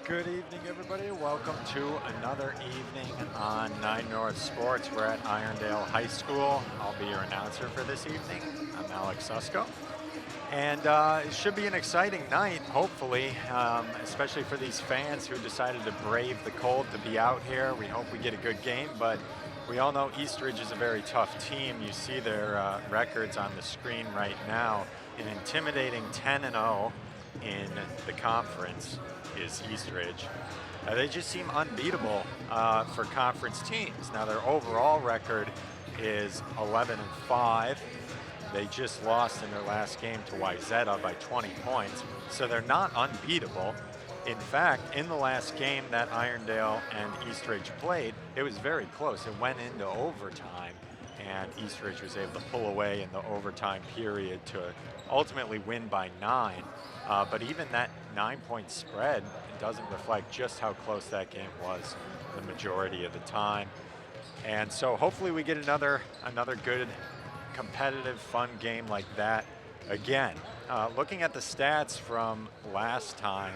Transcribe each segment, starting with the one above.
Good evening, everybody. Welcome to another evening on 9 North Sports. We're at Irondale High School. I'll be your announcer for this evening. I'm Alex Susko. And it should be an exciting night, hopefully, especially for these fans who decided to brave the cold to be out here. We hope we get a good game, but we all know Eastridge is a very tough team. You see their records on the screen right now. An intimidating 10-0 in the conference is Eastridge. They just seem unbeatable for conference teams. Now their overall record is 11-5. They just lost in their last game to Wyzetta by 20 points, so they're not unbeatable. In fact, in the last game that Irondale and Eastridge played, it was very close. It went into overtime, and Eastridge was able to pull away in the overtime period to ultimately win by 9. But even that 9-point spread doesn't reflect just how close that game was the majority of the time. And so hopefully we get another good, competitive, fun game like that again. Looking at the stats from last time,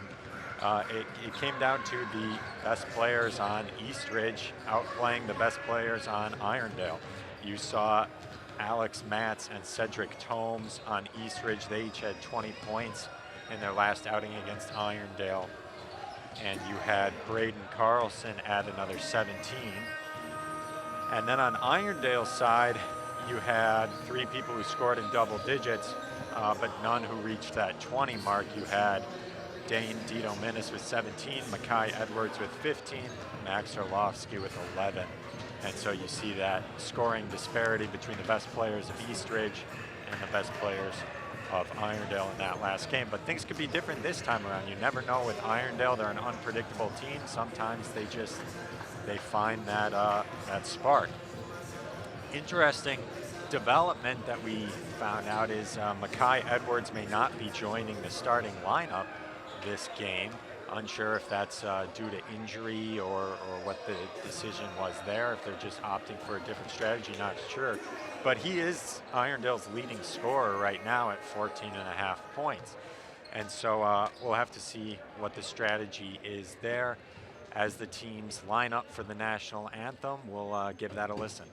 it came down to the best players on Eastridge outplaying the best players on Irondale. You saw Alex Matz and Cedric Tomes on Eastridge. They each had 20 points in their last outing against Irondale. And you had Braden Carlson add another 17. And then on Irondale's side, you had 3 people who scored in double digits, but none who reached that 20 mark. You had Dane Dito Minnis with 17, Makai Edwards with 15, Max Orlovsky with 11. And so you see that scoring disparity between the best players of Eastridge and the best players of Irondale in that last game. But things could be different this time around. You never know with Irondale. They're an unpredictable team. Sometimes they find that spark. Interesting development that we found out is Makai Edwards may not be joining the starting lineup this game. Unsure if that's due to injury or what the decision was there, if they're just opting for a different strategy, not sure. But he is Irondale's leading scorer right now at 14.5 points. And so we'll have to see what the strategy is there. As the teams line up for the national anthem, we'll give that a listen.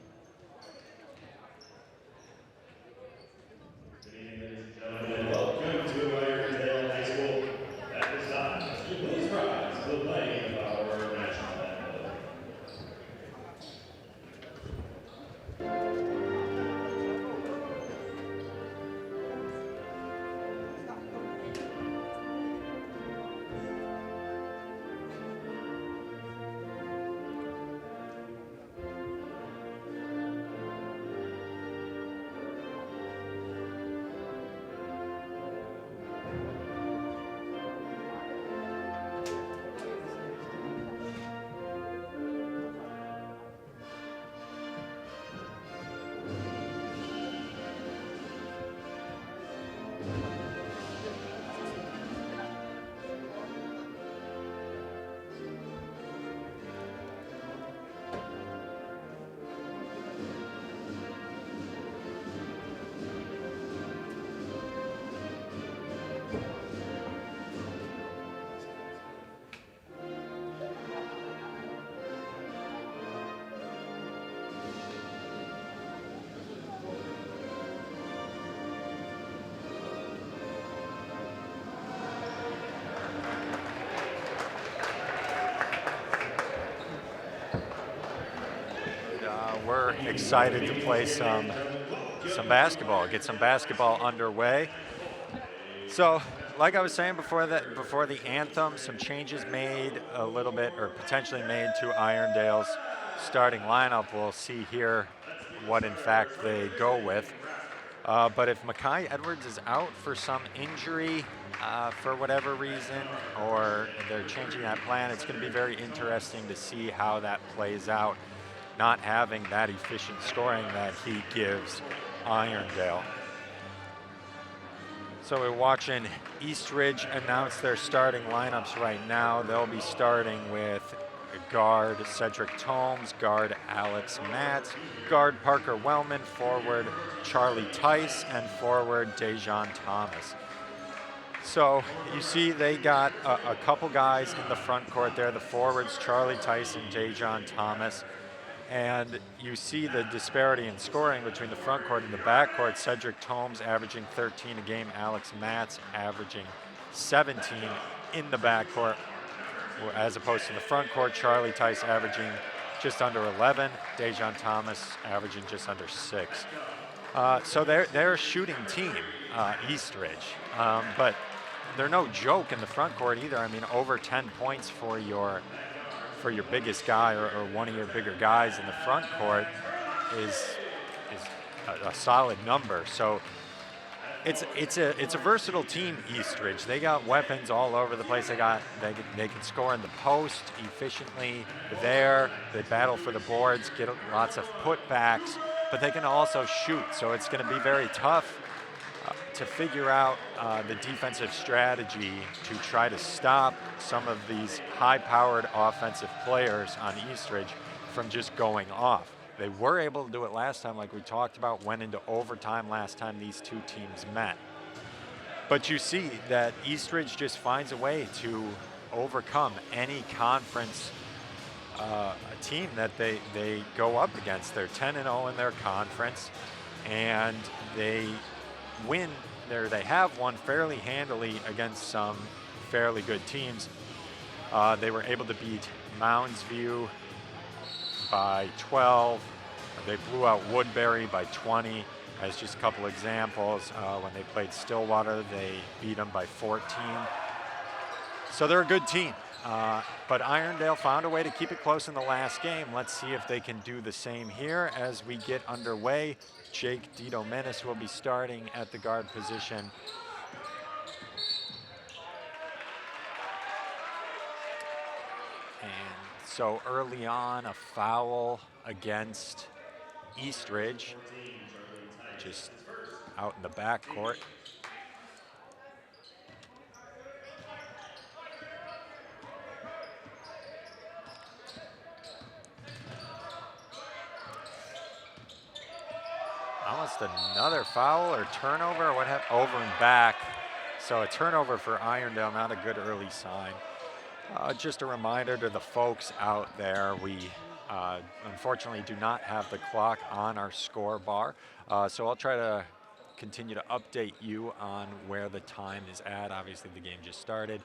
Welcome to Irondale High School. At this time, please rise to the playing of our national anthem. We're excited to play some basketball, get some basketball underway. So, like I was saying before the anthem, some changes made a little bit, or potentially made, to Irondale's starting lineup. We'll see here what in fact they go with. But if Makai Edwards is out for some injury, for whatever reason, or they're changing that plan, it's going to be very interesting to see how that plays out, not having that efficient scoring that he gives Irondale. So we're watching Eastridge announce their starting lineups right now. They'll be starting with guard Cedric Tomes, guard Alex Matz, guard Parker Wellman, forward Charlie Tice, and forward Dejan Thomas. So you see they got a couple guys in the front court there, the forwards, Charlie Tyson, Dejon Thomas. And you see the disparity in scoring between the front court and the back court. Cedric Tomes averaging 13 a game, Alex Matz averaging 17 in the back court, as opposed to the front court, Charlie Tice averaging just under 11, Dejon Thomas averaging just under 6. So they're a shooting team, Eastridge, but they're no joke in the front court either. I mean, over 10 points for your biggest guy or one of your bigger guys in the front court is a solid number. So it's a versatile team, Eastridge. They got weapons all over the place. They can score in the post efficiently there. They battle for the boards, get lots of putbacks, but they can also shoot. So it's going to be very tough to figure out the defensive strategy to try to stop some of these high-powered offensive players on Eastridge from just going off. They were able to do it last time, like we talked about, went into overtime last time these two teams met. But you see that Eastridge just finds a way to overcome any conference team that they go up against. They're 10-0 in their conference, and they have won fairly handily against some fairly good teams. They were able to beat Mounds View by 12. They blew out Woodbury by 20. As just a couple examples, when they played Stillwater, they beat them by 14. So they're a good team. But Irondale found a way to keep it close in the last game. Let's see if they can do the same here as we get underway. Jake DiDomenis will be starting at the guard position. And so early on, a foul against Eastridge, just out in the backcourt. Almost another foul or turnover, or what happened? Over and back. So a turnover for Irondale, not a good early sign. Just a reminder to the folks out there, we unfortunately do not have the clock on our score bar. So I'll try to continue to update you on where the time is at. Obviously the game just started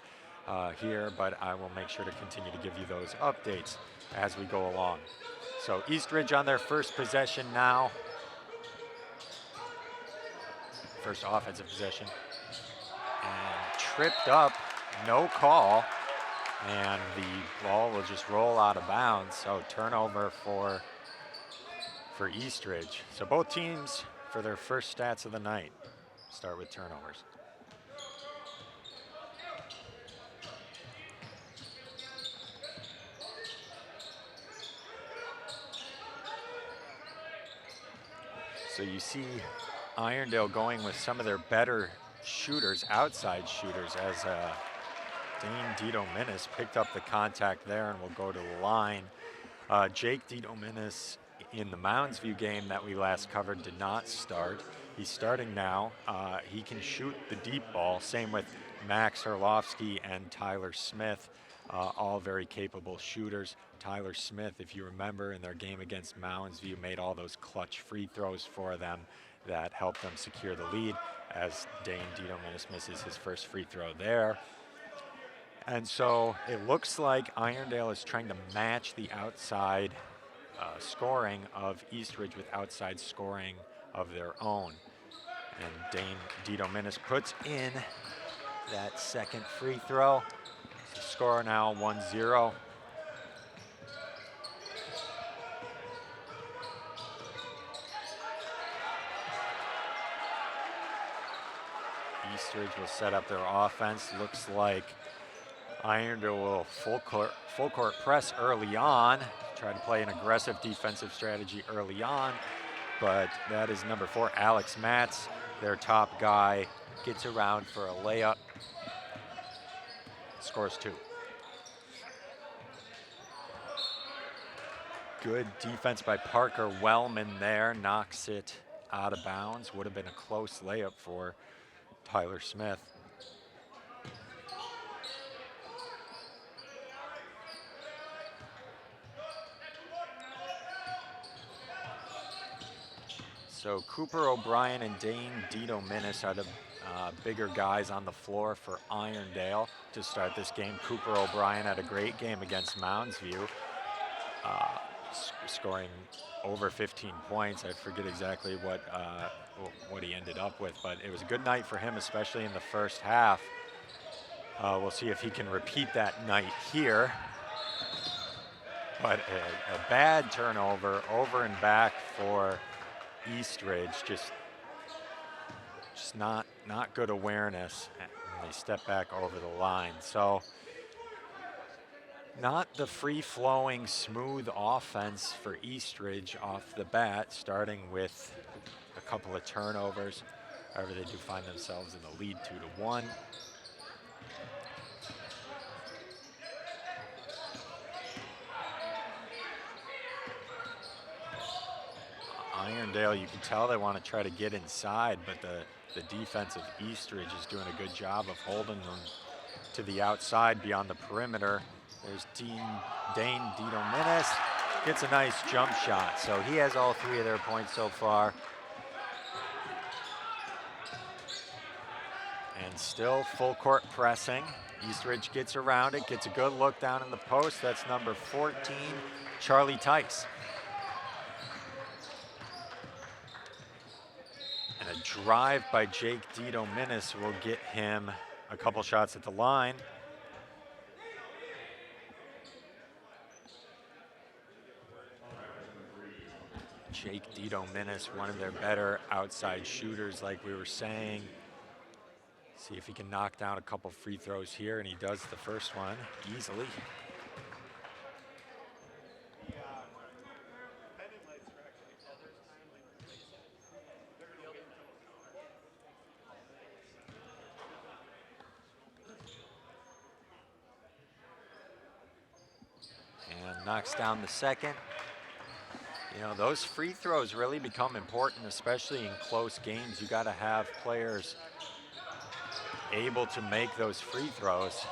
here, but I will make sure to continue to give you those updates as we go along. So Eastridge on their first possession now. First offensive possession. And tripped up, no call. And the ball will just roll out of bounds. So turnover for Eastridge. So both teams, for their first stats of the night, start with turnovers. So you see Irondale going with some of their better shooters, outside shooters, as Dane DiDomenis picked up the contact there and will go to the line. Jake DiDomenis in the Mounds View game that we last covered did not start. He's starting now. He can shoot the deep ball. Same with Max Herlovsky and Tyler Smith, all very capable shooters. Tyler Smith, if you remember, in their game against Mounds View, made all those clutch free throws for them that helped them secure the lead, as Dane DiDomenis misses his first free throw there. And so it looks like Irondale is trying to match the outside scoring of Eastridge with outside scoring of their own. And Dane DiDomenis puts in that second free throw. The score now 1-0. Eastridge will set up their offense. Looks like Irondale will full court press early on, try to play an aggressive defensive strategy early on, but that is number 4, Alex Matz, their top guy, gets around for a layup, scores 2. Good defense by Parker Wellman there, knocks it out of bounds. Would have been a close layup for Tyler Smith. So Cooper O'Brien and Dane Dito Minnis are the bigger guys on the floor for Irondale to start this game. Cooper O'Brien had a great game against Mounds View, scoring over 15 points. I forget exactly what he ended up with, but it was a good night for him, especially in the first half. We'll see if he can repeat that night here. But a bad turnover over and back for Eastridge. Just not good awareness. And they step back over the line. So not the free-flowing, smooth offense for Eastridge off the bat, starting with a couple of turnovers. However, they do find themselves in the lead 2-1. Irondale, you can tell they want to try to get inside, but the defense of Eastridge is doing a good job of holding them to the outside beyond the perimeter. There's Dane Dito Minnis, gets a nice jump shot. So he has all 3 of their points so far. And still full court pressing. Eastridge gets around it, gets a good look down in the post. That's number 14, Charlie Tice. And a drive by Jake Dito Minnis will get him a couple shots at the line. Jake Dito Minnis, one of their better outside shooters, like we were saying. See if he can knock down a couple free throws here, and he does the first one easily. And knocks down the second. You know, those free throws really become important, especially in close games. You got to have players able to make those free throws,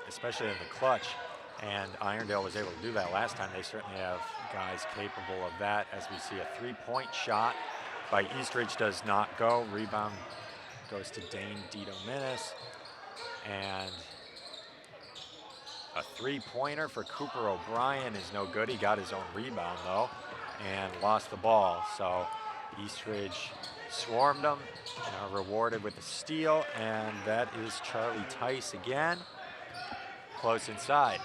especially in the clutch. And Irondale was able to do that last time. They certainly have guys capable of that, as we see a 3-point shot by Eastridge does not go. Rebound goes to Dane Dito Minnis. And a 3-pointer for Cooper O'Brien is no good. He got his own rebound, though, and lost the ball. So Eastridge swarmed them and are rewarded with a steal, and that is Charlie Tice again, close inside.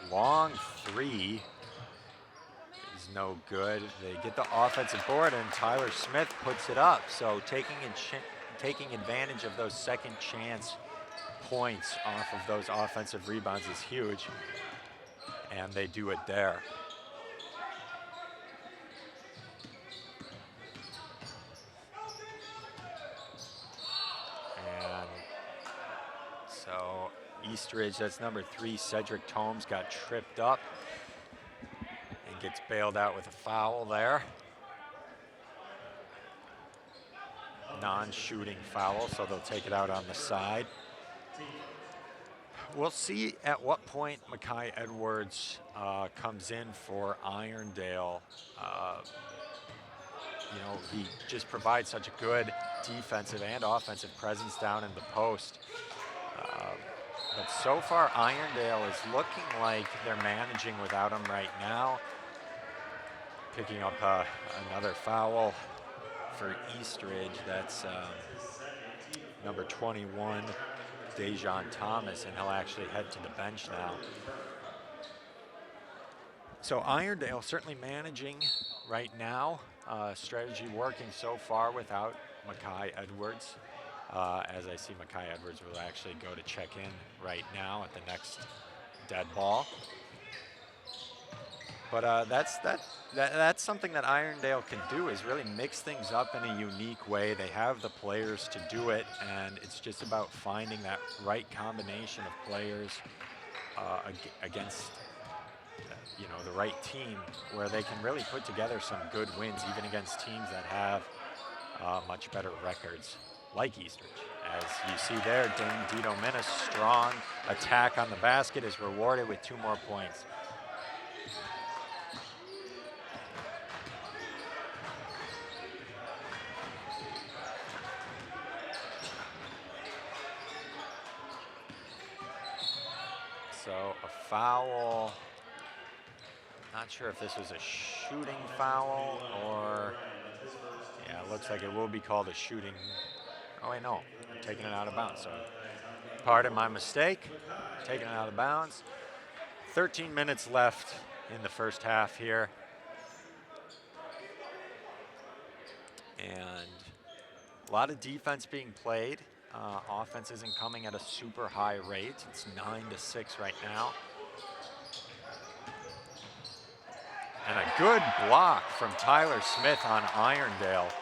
A long 3 is no good. They get the offensive board, and Tyler Smith puts it up. So taking advantage of those second chance points off of those offensive rebounds is huge, and they do it there. And so Eastridge, that's number 3, Cedric Tomes, got tripped up and gets bailed out with a foul there. Non-shooting foul, so they'll take it out on the side. We'll see at what point Makai Edwards comes in for Irondale. You know, he just provides such a good defensive and offensive presence down in the post. But so far, Irondale is looking like they're managing without him right now. Picking up another foul for Eastridge. That's number 21, Dejan Thomas, and he'll actually head to the bench now. So Irondale certainly managing right now. Strategy working so far without Makai Edwards. As I see, Makai Edwards will actually go to check in right now at the next dead ball. But that's something that Irondale can do, is really mix things up in a unique way. They have the players to do it, and it's just about finding that right combination of players against the right team, where they can really put together some good wins, even against teams that have much better records. like Eastridge. As you see there, Dane Dito Minnis, strong attack on the basket, is rewarded with 2 more points. So a foul. Not sure if this was a shooting foul or, yeah, it looks like it will be called a shooting. Oh wait, no, I'm taking it out of bounds. So pardon my mistake, taking it out of bounds. 13 minutes left in the first half here. And a lot of defense being played. Offense isn't coming at a super high rate. It's 9-6 right now. And a good block from Tyler Smith on Irondale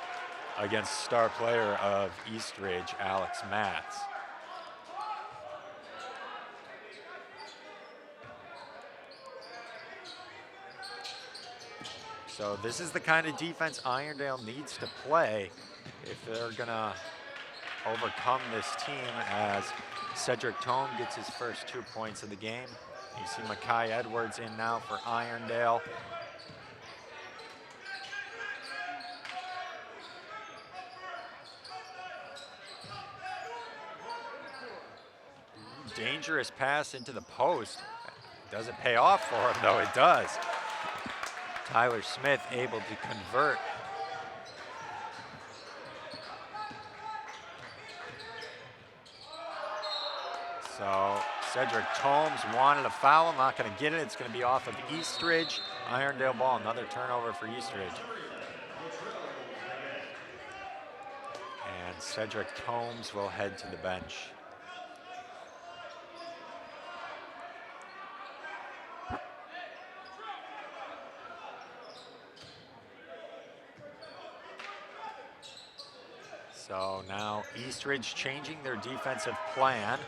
against star player of Eastridge, Alex Matz. So this is the kind of defense Irondale needs to play if they're gonna overcome this team, as Cedric Tome gets his first 2 points of the game. You see Makai Edwards in now for Irondale. Dangerous pass into the post. Doesn't pay off for him, though it does. Tyler Smith able to convert. So Cedric Tomes wanted a foul, not going to get it. It's going to be off of Eastridge. Irondale ball, another turnover for Eastridge. And Cedric Tomes will head to the bench. So now Eastridge changing their defensive plan.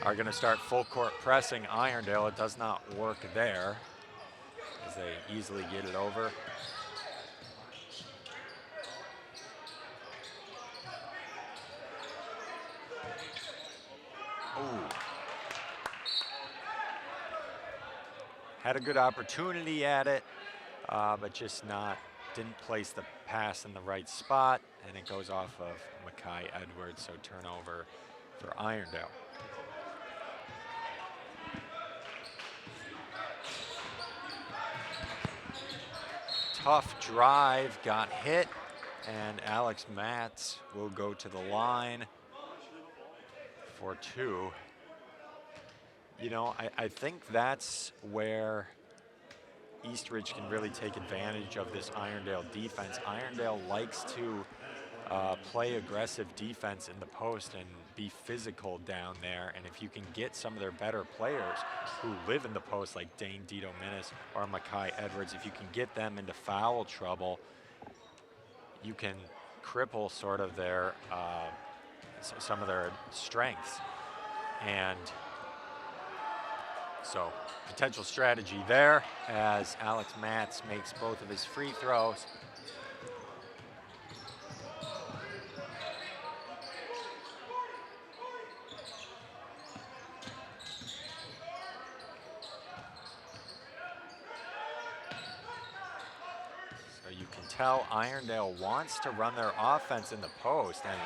Are going to start full court pressing Irondale. It does not work there as they easily get it over. Ooh. Had a good opportunity at it, but just didn't place the pass in the right spot, and it goes off of Makai Edwards, so turnover for Irondale. Tough drive, got hit, and Alex Matz will go to the line for 2. You know, I think that's where Eastridge can really take advantage of this Irondale defense. Irondale likes to play aggressive defense in the post and be physical down there. And if you can get some of their better players who live in the post, like Dane Dito Minnis or Makai Edwards, if you can get them into foul trouble, you can cripple sort of their some of their strengths. And so potential strategy there as Alex Matz makes both of his free throws. So you can tell Irondale wants to run their offense in the post, and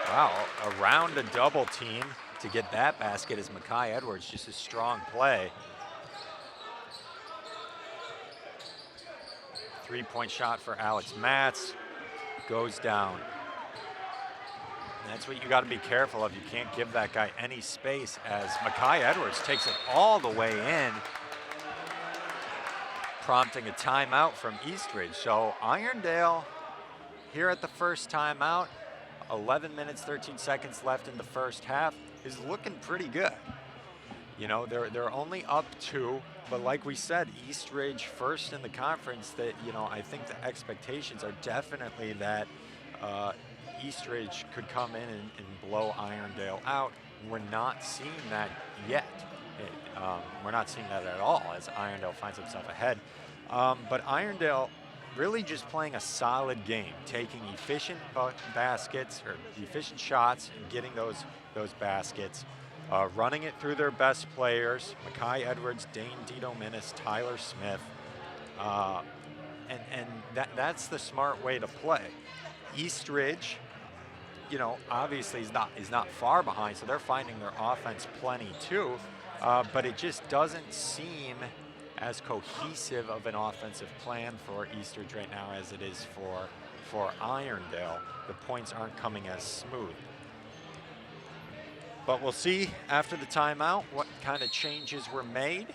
wow, around a double team to get that basket is Makai Edwards, just a strong play. 3-point shot for Alex Matz, goes down. And that's what you got to be careful of. You can't give that guy any space, as Makai Edwards takes it all the way in, prompting a timeout from Eastridge. So Irondale here at the first timeout, 11 minutes, 13 seconds left in the first half, is looking pretty good. You know, they're only up 2, but like we said, Eastridge first in the conference. That, you know, I think the expectations are definitely that Eastridge could come in and blow Irondale out. We're not seeing that yet. We're not seeing that at all as Irondale finds himself ahead. But Irondale, really just playing a solid game, taking efficient baskets or efficient shots and getting those baskets, running it through their best players, Makai Edwards, Dane Dito-Minnis, Tyler Smith, and that's the smart way to play. Eastridge, you know, obviously is not far behind, so they're finding their offense plenty too, but it just doesn't seem as cohesive of an offensive plan for Eastridge right now as it is for Irondale. The points aren't coming as smooth. But we'll see after the timeout what kind of changes were made.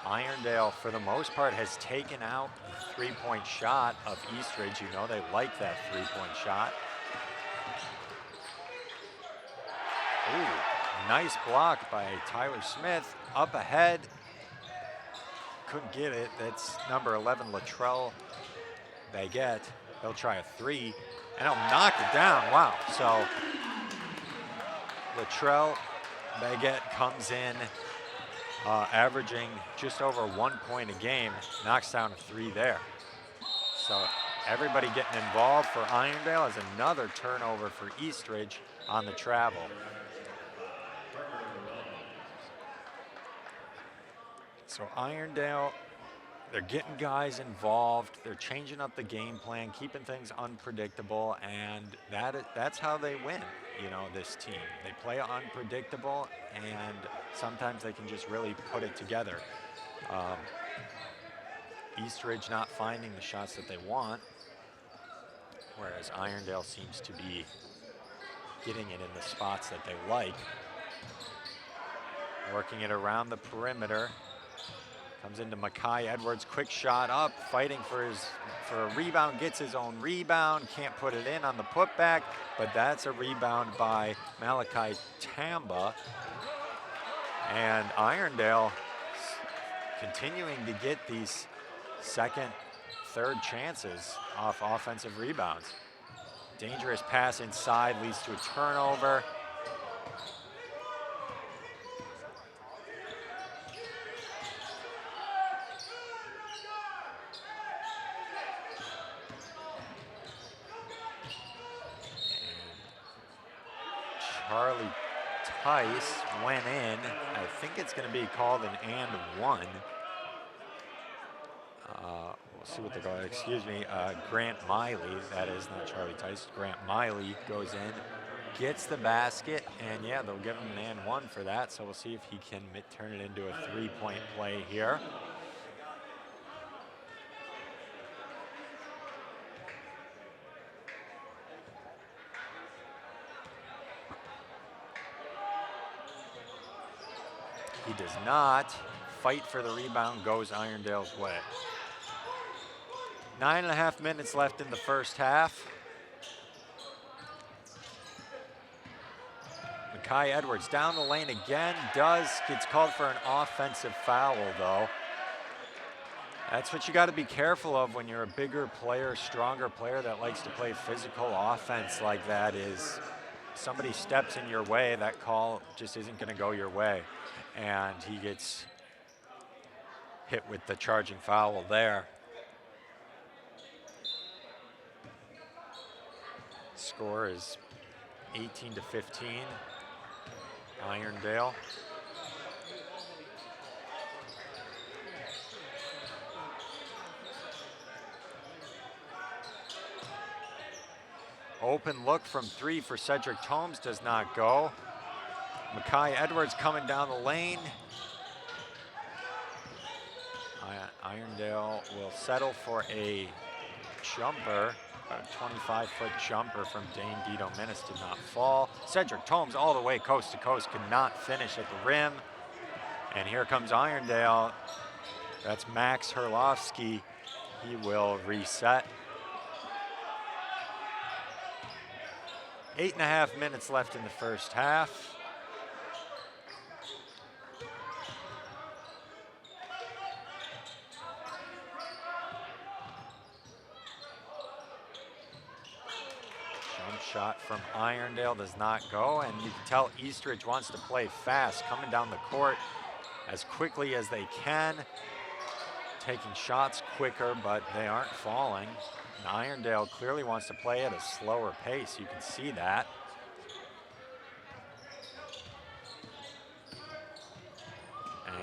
Irondale, for the most part, has taken out the three-point shot of Eastridge. You know they like that three-point shot. Ooh, nice block by Tyler Smith. Up ahead. Couldn't get it. That's number 11, Latrell Baguette. He'll try a three, and he'll knock it down. Wow. So Latrell Baguette comes in, averaging just over 1 point a game, knocks down a three there. So everybody getting involved for Irondale as another turnover for Eastridge on the travel. So Irondale, they're getting guys involved, they're changing up the game plan, keeping things unpredictable, and that's how they win, you know, this team. They play unpredictable, and sometimes they can just really put it together. Eastridge not finding the shots that they want, whereas Irondale seems to be getting it in the spots that they like. Working it around the perimeter. Comes into Makai Edwards, quick shot up, fighting for a rebound, gets his own rebound, can't put it in on the putback, but that's a rebound by Malachi Tamba. And Irondale continuing to get these second, third chances off offensive rebounds. Dangerous pass inside leads to a turnover. Charlie Tice went in. I think it's going to be called an and one. We'll see what they're going. Excuse me, Grant Miley. That is not Charlie Tice. Grant Miley goes in, gets the basket, and yeah, they'll give him an and one for that. So we'll see if he can turn it into a three-point play here. He does not. Fight for the rebound goes Irondale's way. 9.5 minutes left in the first half. Makai Edwards down the lane again, gets called for an offensive foul though. That's what you got to be careful of when you're a bigger player, stronger player that likes to play physical offense like that, is somebody steps in your way, that call just isn't going to go your way. And he gets hit with the charging foul there. Score is 18-15, Irondale. Open look from three for Cedric Tomes does not go. Makai Edwards coming down the lane. Irondale will settle for a jumper, about a 25-foot jumper from Dane Dito-Minnis did not fall. Cedric Tomes all the way coast to coast, could not finish at the rim. And here comes Irondale. That's Max Herlovsky. He will reset. 8.5 minutes left in the first half. shot from Irondale does not go, and you can tell Eastridge wants to play fast, coming down the court as quickly as they can, taking shots quicker, but they aren't falling. And Irondale clearly wants to play at a slower pace. You can see that.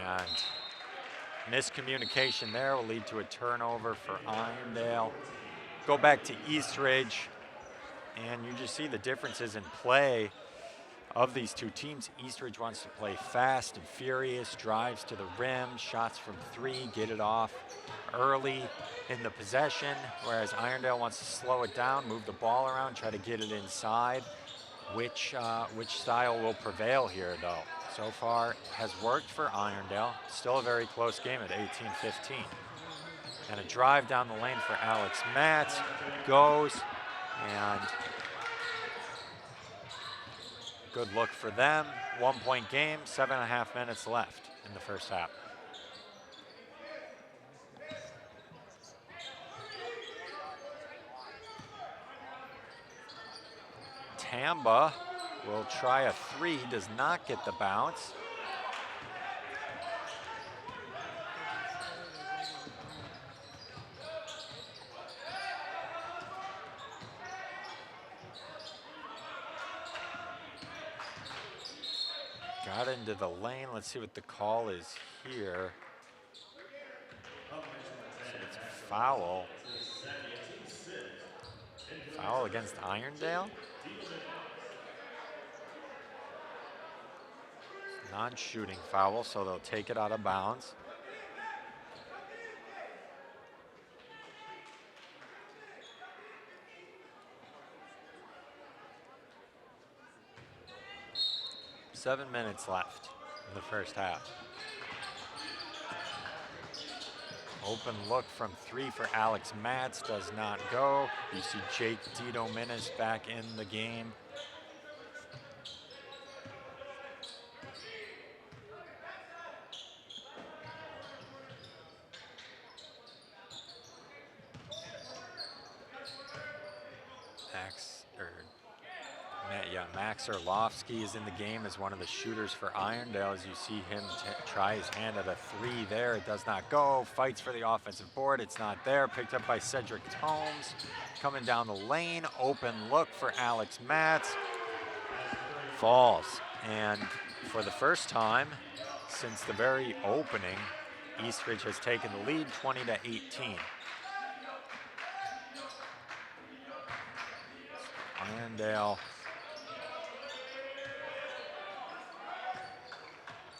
And miscommunication there will lead to a turnover for Irondale. Go back to Eastridge, and you just see the differences in play of these two teams. Eastridge wants to play fast and furious, drives to the rim, shots from three, get it off early in the possession, whereas Irondale wants to slow it down, move the ball around, try to get it inside. Which style will prevail here, though? So far has worked for Irondale. Still a very close game at 18-15. And a drive down the lane for Alex Matz goes, and good look for them. 1 point game, 7.5 minutes left in the first half. Tamba will try a three, does not get the bounce. Got into the lane. Let's see what the call is here. So it's a foul. Foul against Irondale. Non-shooting foul, so they'll take it out of bounds. Seven minutes left in the first half. Open look from three for Alex Matz, does not go. You see Jake Dito-Minis back in the game. Max Orlovsky is in the game as one of the shooters for Irondale. As you see him try his hand at a three there, it does not go. Fights for the offensive board, it's not there. Picked up by Cedric Tomes. Coming down the lane, open look for Alex Matz. Falls, and for the first time since the very opening, Eastridge has taken the lead 20-18. Irondale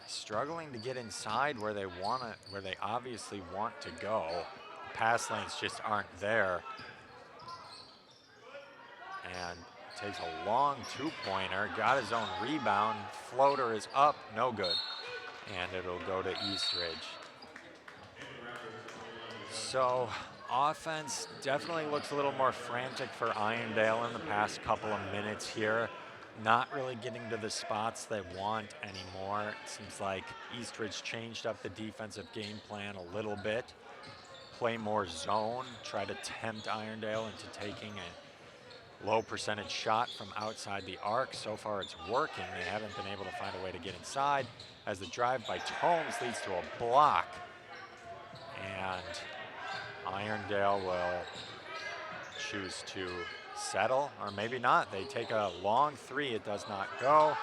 struggling to get inside where they obviously want to go. Pass lanes just aren't there. And takes a long two-pointer, got his own rebound, floater is up, no good. And it'll go to Eastridge. So offense definitely looks a little more frantic for Irondale in the past couple of minutes here. Not really getting to the spots they want anymore. It seems like Eastridge changed up the defensive game plan a little bit. Play more zone, try to tempt Irondale into taking a low percentage shot from outside the arc. So far it's working. They haven't been able to find a way to get inside, as the drive by Tomes leads to a block. And Irondale will choose to settle, or maybe not. They take a long three, it does not go.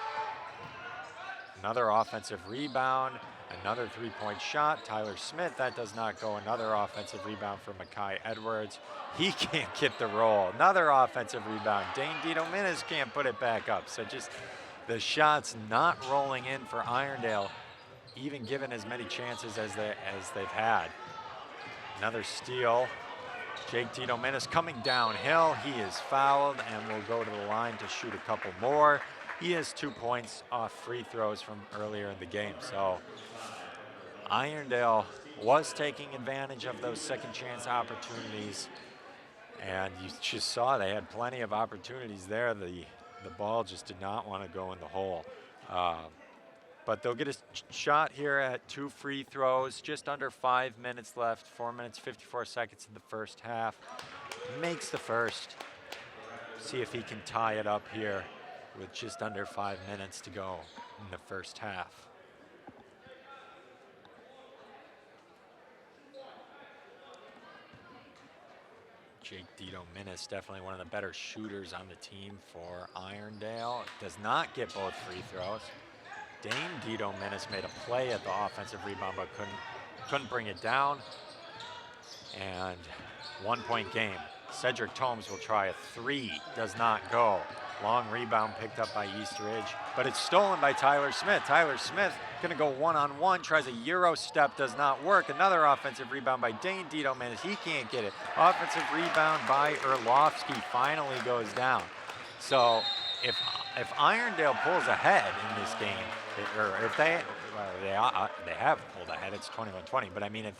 Another offensive rebound, another three-point shot. Tyler Smith, that does not go. Another offensive rebound for Makai Edwards. He can't get the roll. Another offensive rebound. Dane Dito-Minis can't put it back up. So just the shots not rolling in for Irondale, even given as many chances as they've had. Another steal. Jake Dito-Minis coming downhill. He is fouled and will go to the line to shoot a couple more. He has 2 points off free throws from earlier in the game. So Irondale was taking advantage of those second chance opportunities. And you just saw they had plenty of opportunities there. The ball just did not want to go in the hole. But they'll get a shot here at 2 free throws, just under 5 minutes left, 4 minutes, 54 seconds in the first half. Makes the first. See if he can tie it up here with just under 5 minutes to go in the first half. Jake Dito-Minnis, definitely one of the better shooters on the team for Irondale. Does not get both free throws. Dane Dito-Minnis made a play at the offensive rebound, but couldn't bring it down. And 1-point game. Cedric Tomes will try a three, does not go. Long rebound picked up by East Ridge, but it's stolen by Tyler Smith. Tyler Smith gonna go one-on-one, tries a Euro step, does not work. Another offensive rebound by Dane Dito-Minnis, he can't get it. Offensive rebound by Erlofsky finally goes down. So if Irondale pulls ahead in this game, or if they have pulled ahead, it's 21-20, but I mean if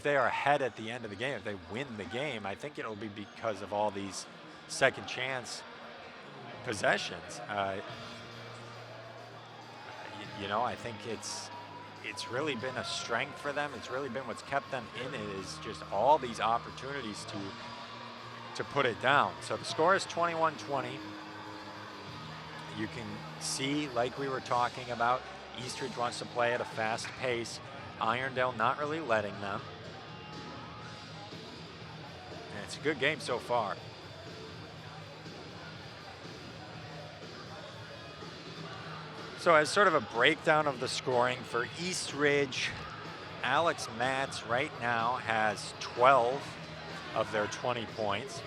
they are ahead at the end of the game, if they win the game, I think it'll be because of all these second chance possessions. I think it's really been a strength for them. It's really been what's kept them in it, is just all these opportunities to put it down. So the score is 21-20. You can see, like we were talking about, Eastridge wants to play at a fast pace. Irondale not really letting them. And it's a good game so far. So as sort of a breakdown of the scoring for Eastridge, Alex Matz right now has 12 of their 20 points.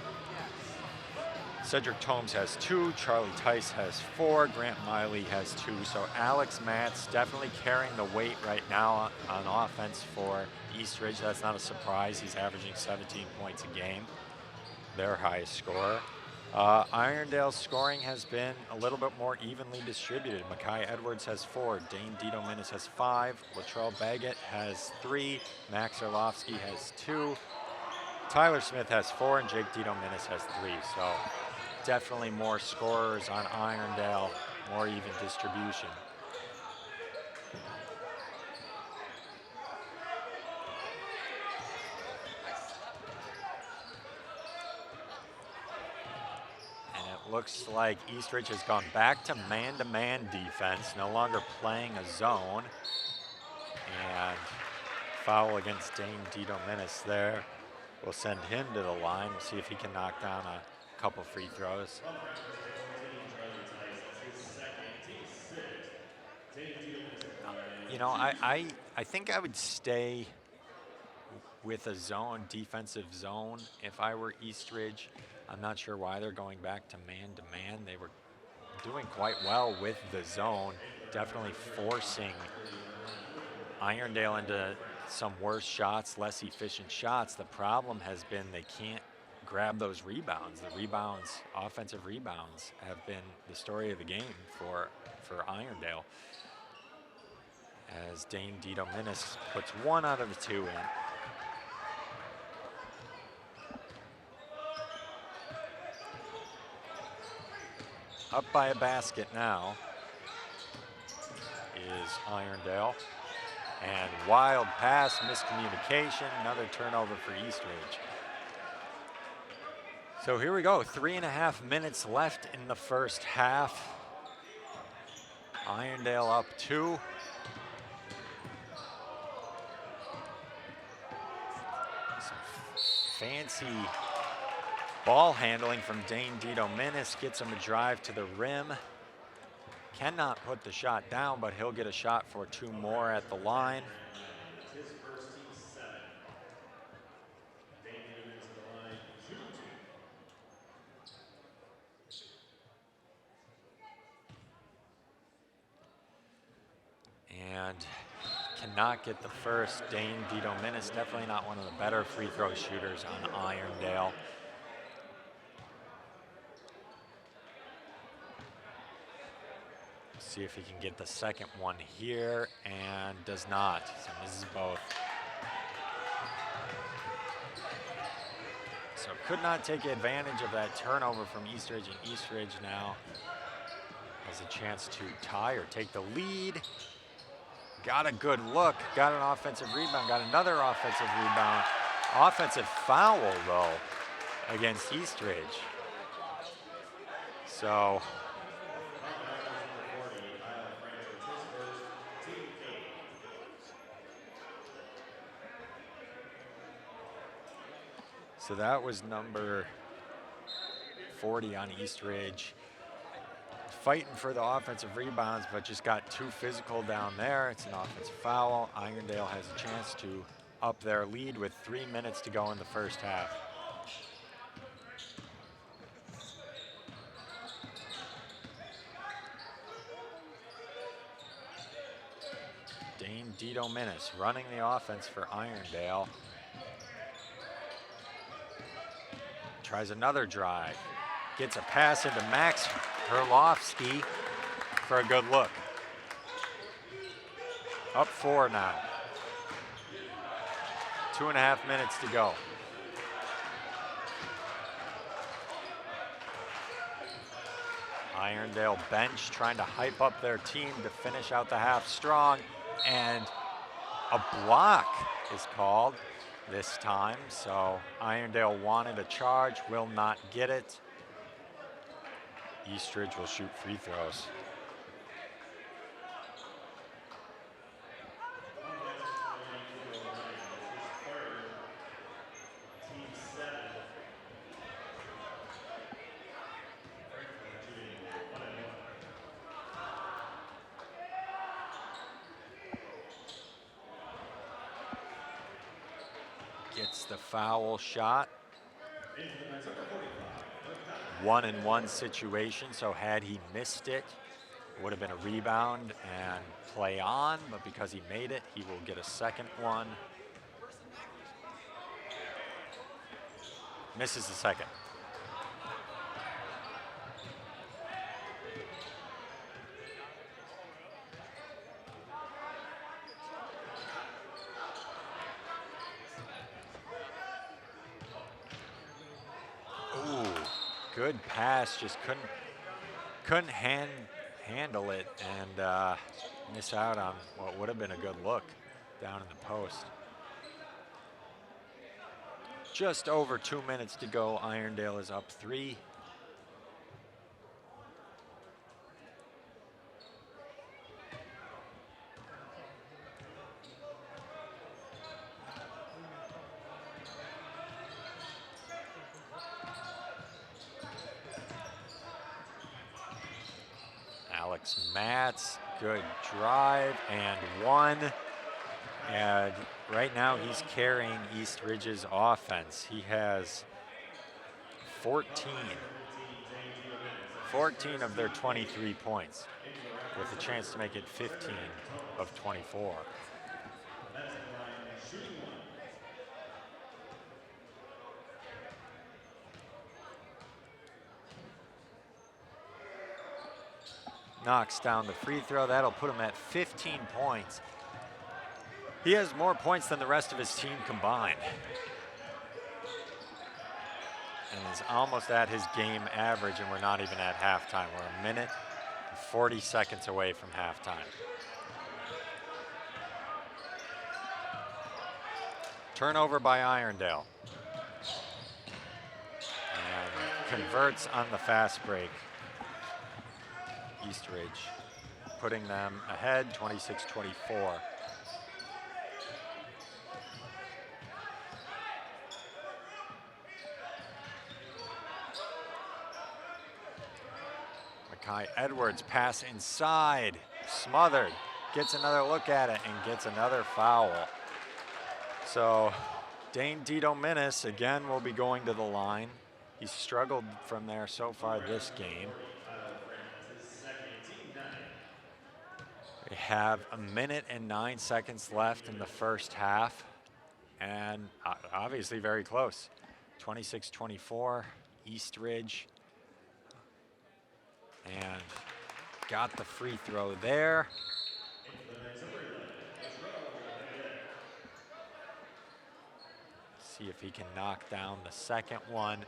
Cedric Tomes has 2, Charlie Tice has 4, Grant Miley has 2. So Alex Matz definitely carrying the weight right now on offense for Eastridge. That's not a surprise. He's averaging 17 points a game, their highest scorer. Irondale's scoring has been a little bit more evenly distributed. Makai Edwards has 4, Dane Dito-Minnis has 5, Latrell Baggett has 3, Max Orlovsky has 2, Tyler Smith has 4, and Jake Dito-Minnis has 3. So definitely more scorers on Irondale, more even distribution. Looks like Eastridge has gone back to man-to-man defense, no longer playing a zone. And foul against Dane Dito-Minnis there. We'll send him to the line. We'll see if he can knock down a couple free throws. I think I would stay with a zone, defensive zone, if I were Eastridge. I'm not sure why they're going back to man-to-man. They were doing quite well with the zone, definitely forcing Irondale into some worse shots, less efficient shots. The problem has been they can't grab those rebounds. The rebounds, offensive rebounds, have been the story of the game for Irondale, as Dane Dito-Minnis puts 1 out of the 2 in. Up by a basket now is Irondale. And wild pass, miscommunication, another turnover for Eastridge. So here we go, 3.5 minutes left in the first half. Irondale up 2. Some fancy ball handling from Dane Dito-Minnis, gets him a drive to the rim. Cannot put the shot down, but he'll get a shot for 2 more at the line. And cannot get the first. Dane Dito-Minnis, definitely not one of the better free throw shooters on Irondale. See if he can get the second one here, and does not. So misses both. So could not take advantage of that turnover from Eastridge, and Eastridge now has a chance to tie or take the lead. Got a good look, got an offensive rebound, got another offensive rebound. Offensive foul, though, against Eastridge. So that was number 40 on East Ridge. Fighting for the offensive rebounds, but just got too physical down there. It's an offensive foul. Irondale has a chance to up their lead with 3 minutes to go in the first half. Dane Dito-Minnis running the offense for Irondale. Tries another drive. Gets a pass into Max Herlovsky for a good look. Up 4 now. 2.5 minutes to go. Irondale bench trying to hype up their team to finish out the half strong, and a block is called this time. So Irondale wanted a charge, will not get it. Eastridge will shoot free throws. Gets the foul shot. 1-and-1 situation, so had he missed it, it would have been a rebound and play on, but because he made it, he will get a second one. Misses the second. Good pass, just couldn't handle it and miss out on what would have been a good look down in the post. Just over 2 minutes to go. Irondale is up 3. Matz, good drive and 1. And right now he's carrying East Ridge's offense. He has 14 of their 23 points with a chance to make it 15 of 24. Knocks down the free throw. That'll put him at 15 points. He has more points than the rest of his team combined. And is almost at his game average, and we're not even at halftime. We're a minute and 40 seconds away from halftime. Turnover by Irondale. And converts on the fast break. East Ridge, putting them ahead 26-24. Makai Edwards pass inside, smothered, gets another look at it and gets another foul. So Dane Dito-Minnis again will be going to the line. He's struggled from there so far this game. We have a minute and 9 seconds left in the first half, and obviously very close. 26-24, East Ridge, and got the free throw there. See if he can knock down the second one,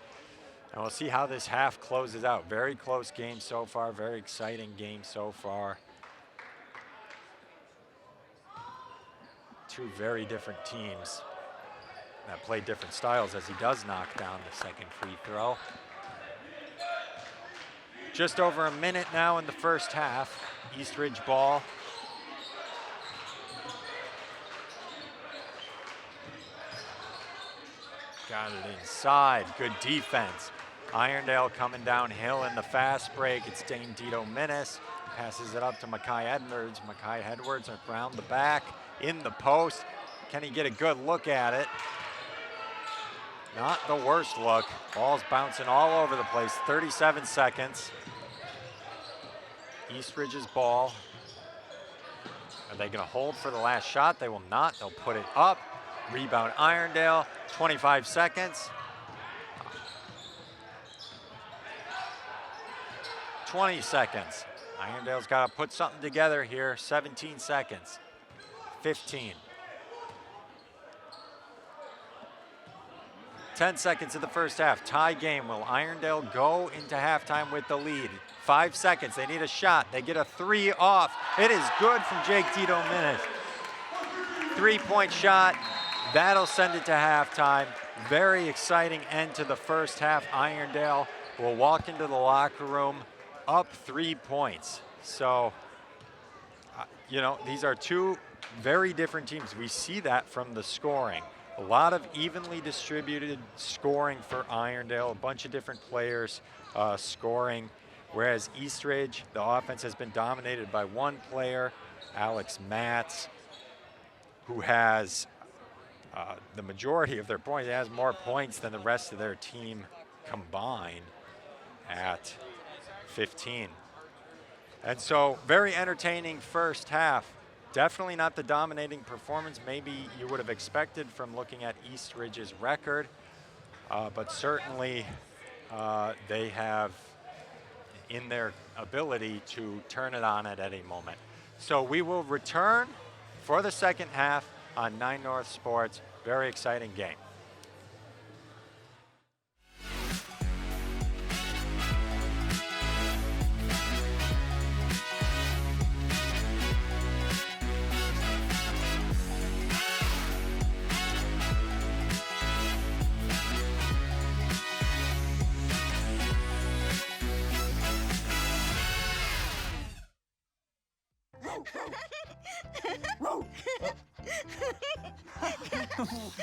and we'll see how this half closes out. Very close game so far, very exciting game so far. Two very different teams that play different styles as he does knock down the second free throw. Just over a minute now in the first half. Eastridge ball. Got it inside. Good defense. Irondale coming downhill in the fast break. It's Dane Dito Minnis. Passes it up to Makai Edwards. Makai Edwards around the back, in the post. Can he get a good look at it? Not the worst look. Ball's bouncing all over the place. 37 seconds. Eastridge's ball. Are they going to hold for the last shot? They will not. They'll put it up. Rebound Irondale. 25 seconds. 20 seconds. Irondale's got to put something together here. 17 seconds. 15. 10 seconds of the first half. Tie game. Will Irondale go into halftime with the lead? 5 seconds. They need a shot. They get a 3 off. It is good from Jake Dito Minnis. 3-point shot. That'll send it to halftime. Very exciting end to the first half. Irondale will walk into the locker room up 3 points. So, these are two very different teams. We see that from the scoring. A lot of evenly distributed scoring for Irondale, a bunch of different players scoring, whereas Eastridge, the offense has been dominated by one player, Alex Matz, who has the majority of their points. He has more points than the rest of their team combined at 15. And so, very entertaining first half. Definitely not the dominating performance maybe you would have expected from looking at Eastridge's record, but certainly they have in their ability to turn it on at any moment. So we will return for the second half on 9 North Sports. Very exciting game.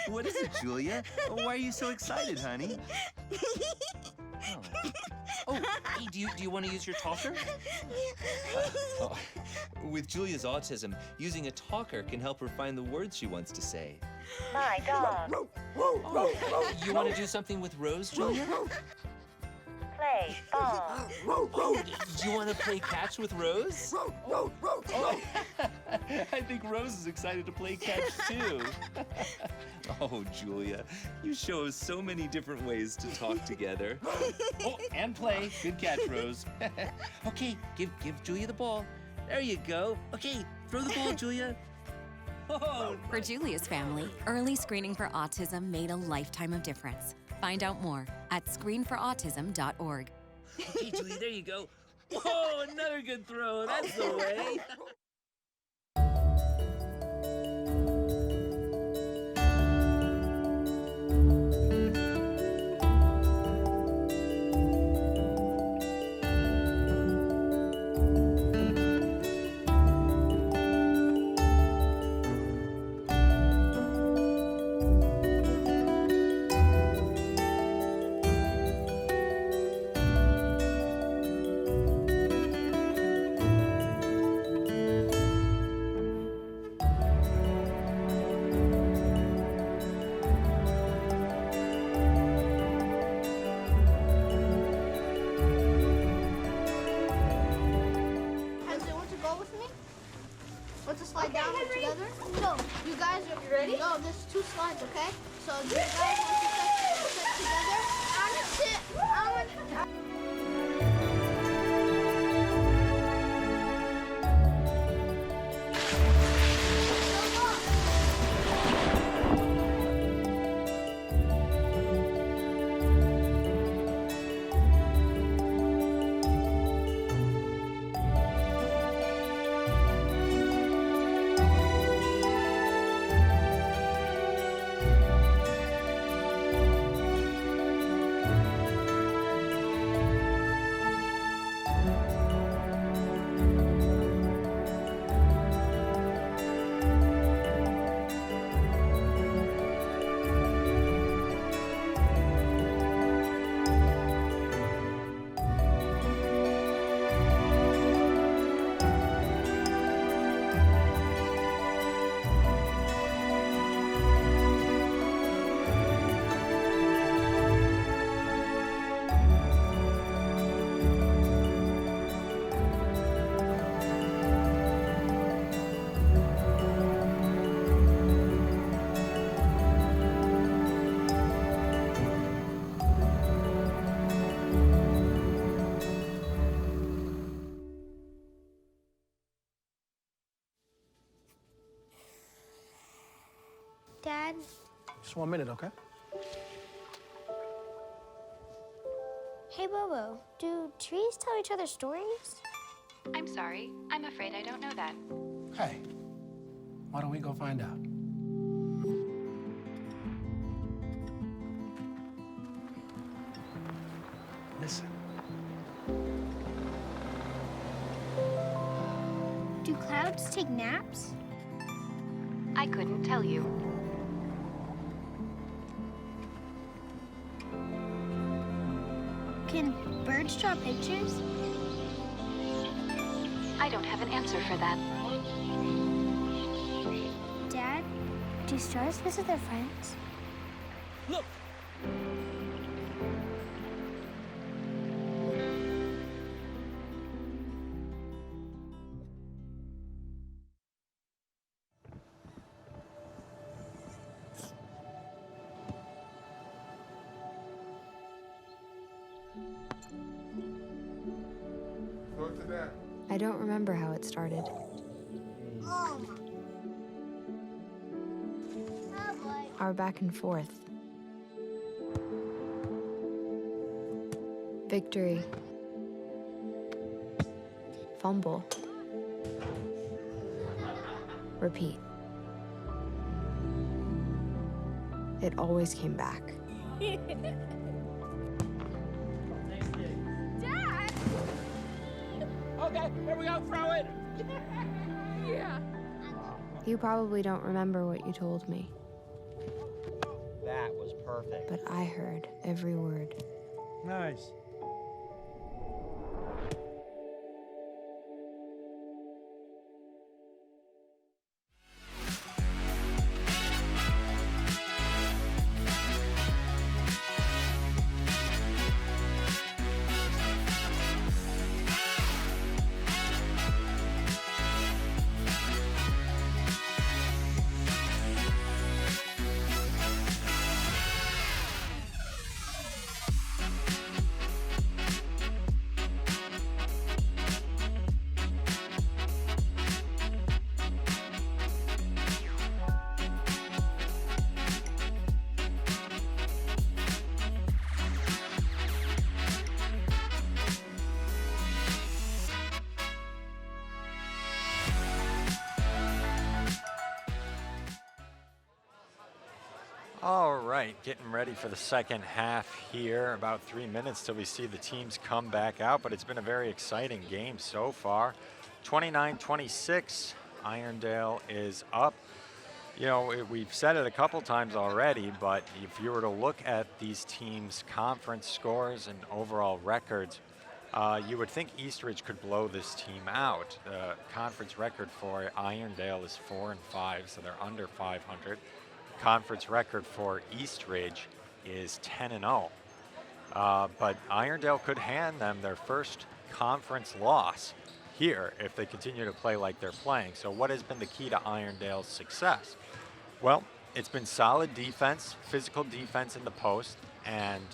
What is it, Julia? Why are you so excited, honey? Oh, hey, do you want to use your talker? With Julia's autism, using a talker can help her find the words she wants to say. My dog. You want to do something with Rose, Julia? Play ball. Oh, do you want to play catch with Rose? Oh, I think Rose is excited to play catch too. Oh, Julia, you show us so many different ways to talk together. Oh, and play. Good catch, Rose. Okay, give Julia the ball. There you go. Okay, throw the ball, Julia. Oh, For Julia's family, early screening for autism made a lifetime of difference. Find out more at screenforautism.org. okay, Julia, there you go. Whoa, another good throw. That's the way. Want to slide down together? No. You guys are ready? No, there's 2 slides, okay? So do you guys want to sit together? I want to sit. I want to. Dad? Just 1 minute, okay? Hey, Bobo, do trees tell each other stories? I'm sorry. I'm afraid I don't know that. Hey, why don't we go find out? Listen. Do clouds take naps? I couldn't tell you. Can birds draw pictures? I don't have an answer for that. Dad, do stars visit their friends? Look! I don't remember how it started. Our back and forth. Victory. Fumble. Repeat. It always came back. Okay, here we go, throw it! You probably don't remember what you told me, That was perfect. but I heard every word. Nice. All right, getting ready for the second half here. About 3 minutes till we see the teams come back out, but it's been a very exciting game so far. 29-26, Irondale is up. You know, we've said it a couple times already, but if you were to look at these teams' conference scores and overall records, you would think Eastridge could blow this team out. The conference record for Irondale is 4-5, so they're under 500. Conference record for Eastridge is 10-0. But Irondale could hand them their first conference loss here if they continue to play like they're playing. So what has been the key to Irondale's success? Well, it's been solid defense, physical defense in the post, and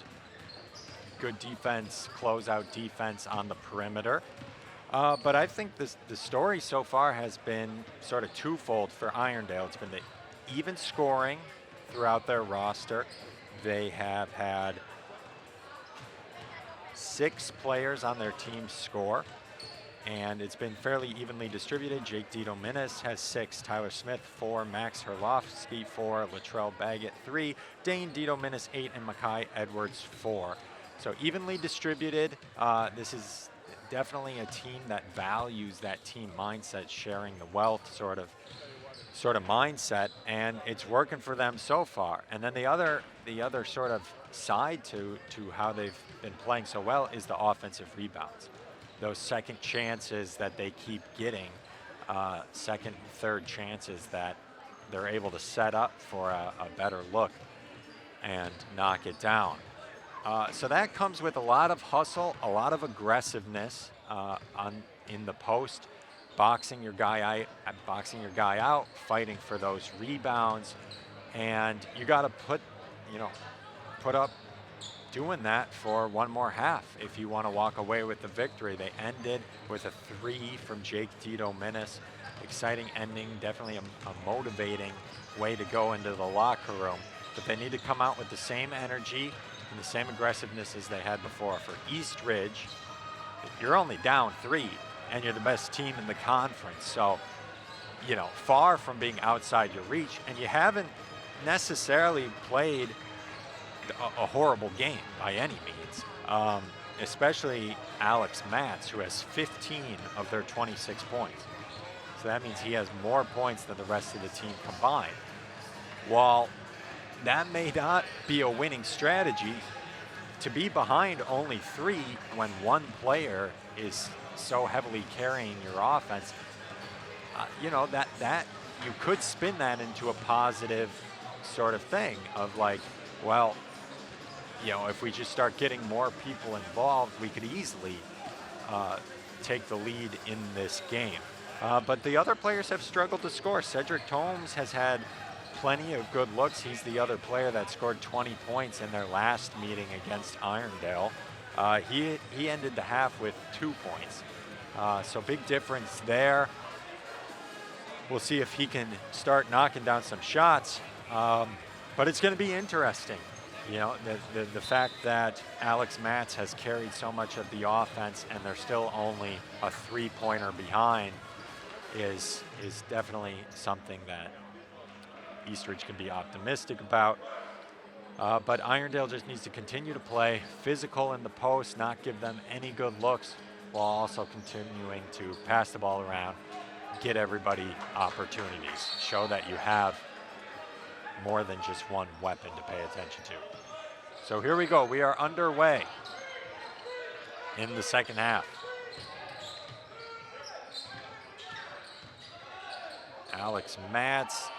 good defense, closeout defense on the perimeter. But I think the story so far has been sort of twofold for Irondale. It's been the even scoring throughout their roster. They have had 6 players on their team score, and it's been fairly evenly distributed. Jake Dito-Minnis has 6, Tyler Smith 4, Max Herlofsky 4, Latrell Baggett 3, Dane Dito-Minnis 8, and Makai Edwards 4. So evenly distributed. This is definitely a team that values that team mindset, sharing the wealth sort of mindset, and it's working for them so far. And then the other sort of side to how they've been playing so well is the offensive rebounds. Those second chances that they keep getting, second, third chances that they're able to set up for a better look and knock it down. So that comes with a lot of hustle, a lot of aggressiveness in the post, boxing your guy out, fighting for those rebounds, and you got to put up doing that for one more half if you want to walk away with the victory. They ended with a 3 from Jake Dito-Minnis. exciting ending, definitely a motivating way to go into the locker room. But they need to come out with the same energy and the same aggressiveness as they had before. For East Ridge, you're only down 3, and you're the best team in the conference. So, you know, far from being outside your reach, and you haven't necessarily played a horrible game by any means. Especially Alex Matz, who has 15 of their 26 points. So that means he has more points than the rest of the team combined. While that may not be a winning strategy, to be behind only 3 when one player is so heavily carrying your offense, you know, that you could spin that into a positive sort of thing of like, well, you know, if we just start getting more people involved, we could easily take the lead in this game. But the other players have struggled to score. Cedric Tomes has had plenty of good looks. He's the other player that scored 20 points in their last meeting against Irondale. He ended the half with 2 points. So big difference there. We'll see if he can start knocking down some shots. But it's going to be interesting. You know, the fact that Alex Matz has carried so much of the offense and they're still only a 3-pointer behind is definitely something that Eastridge can be optimistic about. But Irondale just needs to continue to play physical in the post, not give them any good looks, while also continuing to pass the ball around, get everybody opportunities, show that you have more than just one weapon to pay attention to. So here we go. We are underway in the second half. Alex Matz,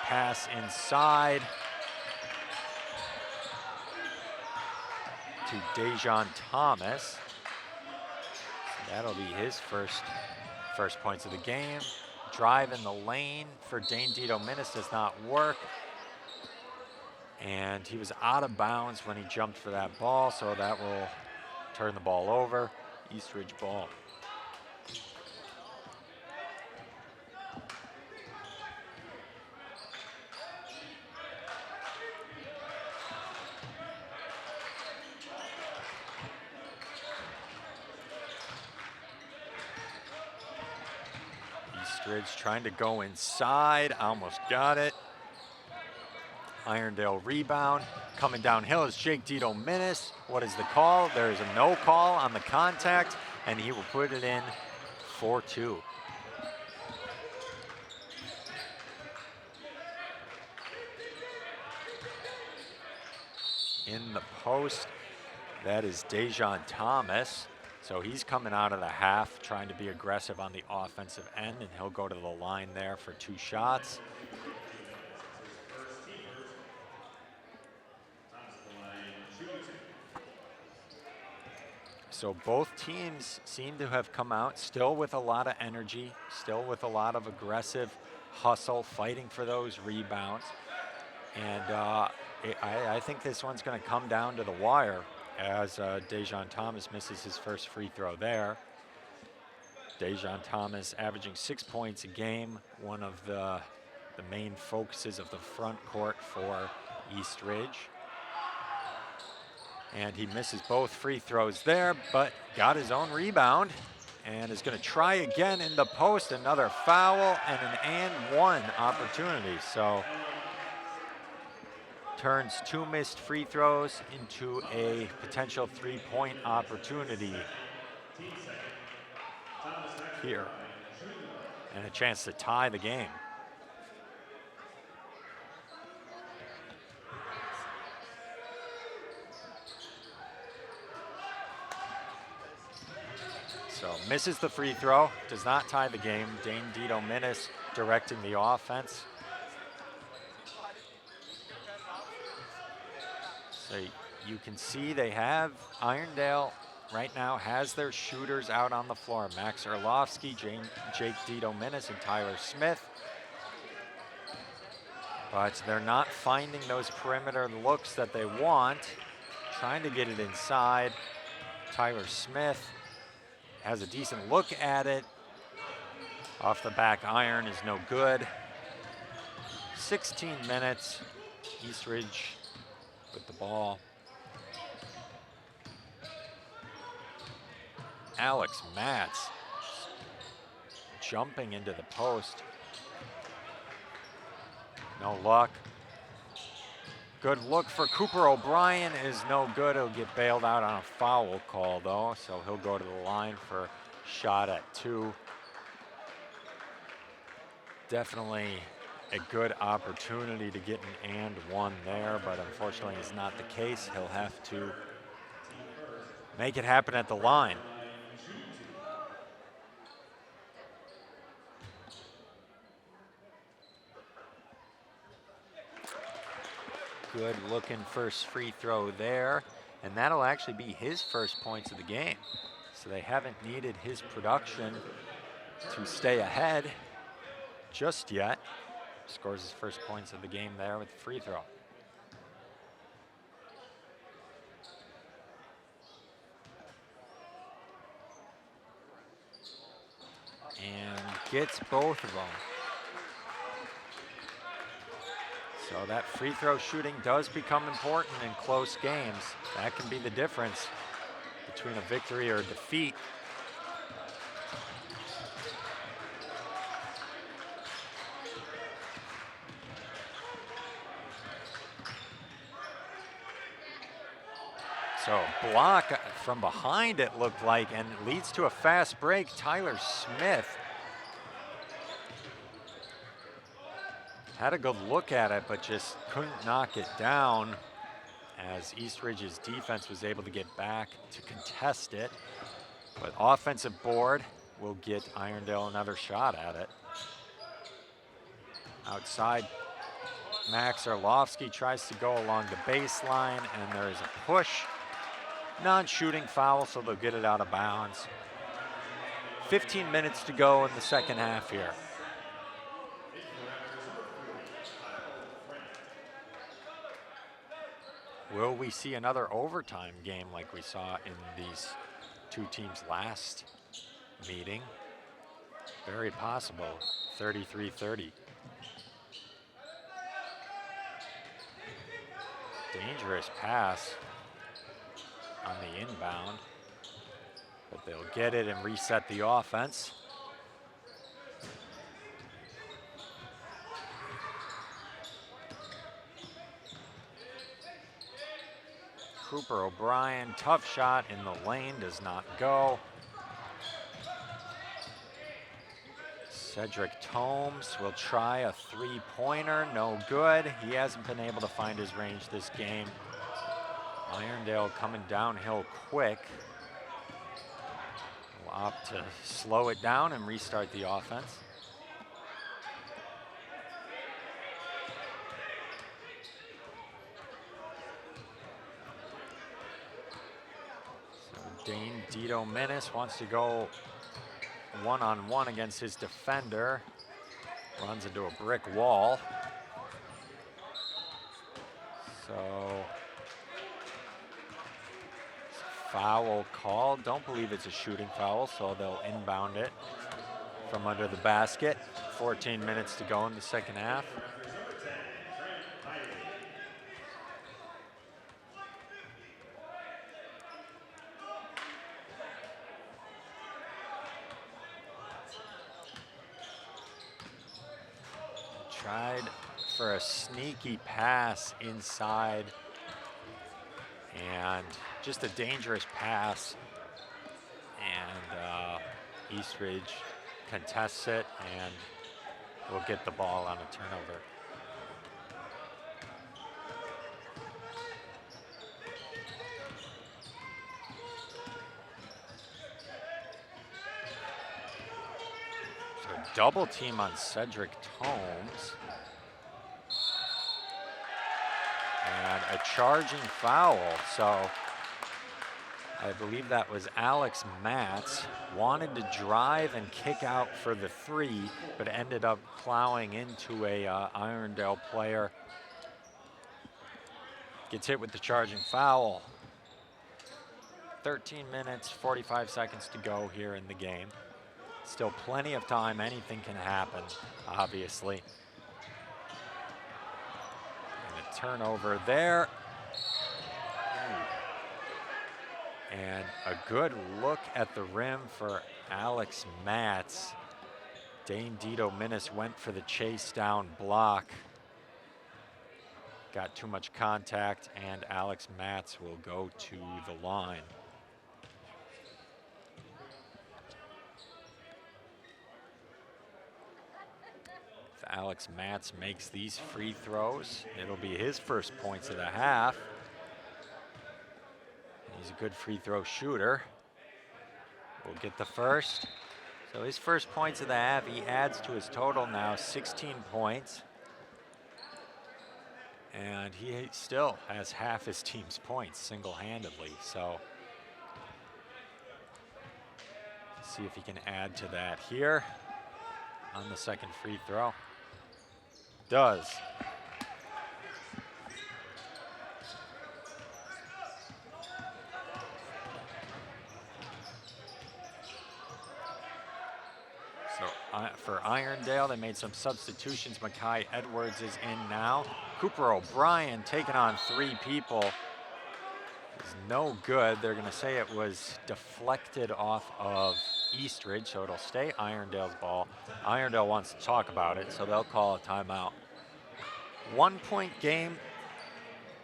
pass inside to Dejan Thomas. That'll be his first points of the game. Drive in the lane for Dane Dito-Minnis does not work. And he was out of bounds when he jumped for that ball, so that will turn the ball over. Eastridge ball. Eastridge trying to go inside, almost got it. Irondale rebound. Coming downhill is Jake Dito-Minnis. What is the call? There is a no call on the contact, and he will put it in 4-2. In the post, that is Dejan Thomas. So he's coming out of the half, trying to be aggressive on the offensive end, and he'll go to the line there for 2 shots. So both teams seem to have come out still with a lot of energy, still with a lot of aggressive hustle, fighting for those rebounds. And I think this one's going to come down to the wire as Dejan Thomas misses his first free throw there. Dejan Thomas averaging 6 points a game, one of the main focuses of the front court for Eastridge. And he misses both free throws there, but got his own rebound and is going to try again in the post. Another foul and an and one opportunity. So turns 2 missed free throws into a potential 3-point opportunity here and a chance to tie the game. So misses the free throw, does not tie the game. Dane Dito-Minnis directing the offense. So you can see they have, Irondale right now has their shooters out on the floor. Max Orlovsky, Jake Dito-Minnis, and Tyler Smith. But they're not finding those perimeter looks that they want. Trying to get it inside. Tyler Smith has a decent look at it, Off the back iron is no good. 16 minutes. Eastridge with the ball. Alex Matz jumping into the post. No luck. Good look for Cooper O'Brien is no good. He'll get bailed out on a foul call though, so he'll go to the line for shot at 2. Definitely a good opportunity to get an and 1 there, but unfortunately it's not the case. He'll have to make it happen at the line. Good looking first free throw there, and that'll actually be his first points of the game. So they haven't needed his production to stay ahead just yet. Scores his first points of the game there with the free throw. And gets both of them. So that free throw shooting does become important in close games. That can be the difference between a victory or a defeat. So block from behind it looked like, and it leads to a fast break. Tyler Smith had a good look at it, but just couldn't knock it down as Eastridge's defense was able to get back to contest it. But offensive board will get Irondale another shot at it. Outside, Max Orlovsky tries to go along the baseline, and there is a push. Non-shooting foul, so they'll get it out of bounds. 15 minutes to go in the second half here. Will we see another overtime game like we saw in these two teams' last meeting? Very possible, 33-30. Dangerous pass on the inbound, but they'll get it and reset the offense. Cooper O'Brien, tough shot in the lane, does not go. Cedric Tomes will try a three-pointer, no good. He hasn't been able to find his range this game. Irondale coming downhill quick. Will opt to slow it down and restart the offense. Dane Dito Menace wants to go one-on-one against his defender. Runs into a brick wall. So, foul called. Don't believe it's a shooting foul, so they'll inbound it from under the basket. 14 minutes to go in the second half. Tried for a sneaky pass inside, and just a dangerous pass, and Eastridge contests it and will get the ball on a turnover. Double team on Cedric Tomes. And a charging foul. So I believe that was Alex Matz. Wanted to drive and kick out for the three, but ended up plowing into a Irondale player. Gets hit with the charging foul. 13 minutes, 45 seconds to go here in the game. Still plenty of time. Anything can happen, obviously. And a turnover there. And a good look at the rim for Alex Matz. Dane Dito Minnis went for the chase down block. Got too much contact, and Alex Matz will go to the line. If Alex Matz makes these free throws, it'll be his first points of the half. He's a good free throw shooter. We'll get the first. So his first points of the half, he adds to his total now, 16 points. And he still has half his team's points single-handedly. So see if he can add to that here on the second free throw. Does. So for Irondale, they made some substitutions. Makai Edwards is in now. Cooper O'Brien taking on 3 people. Is no good. They're going to say it was deflected off of Eastridge, so it'll stay Irondale's ball. Irondale wants to talk about it, so they'll call a timeout. 1-point game.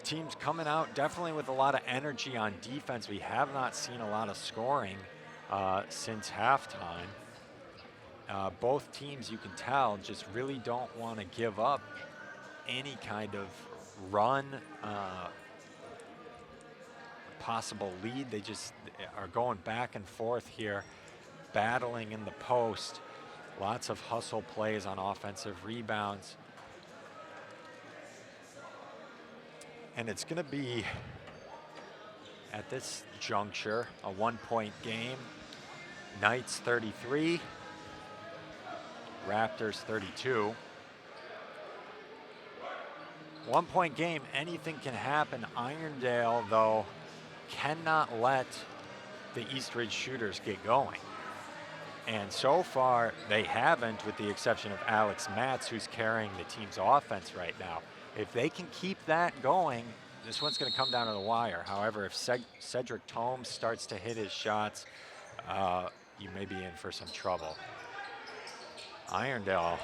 Teams coming out definitely with a lot of energy on defense. We have not seen a lot of scoring since halftime. Both teams, you can tell, just really don't want to give up any kind of run, possible lead. They just are going back and forth here, battling in the post. Lots of hustle plays on offensive rebounds. And it's going to be, at this juncture, a 1-point game. Knights 33, Raptors 32. 1-point game, anything can happen. Irondale, though, cannot let the Eastridge shooters get going. And so far, they haven't, with the exception of Alex Matz, who's carrying the team's offense right now. If they can keep that going, this one's going to come down to the wire. However, if Cedric Tomes starts to hit his shots, you may be in for some trouble. Irondale,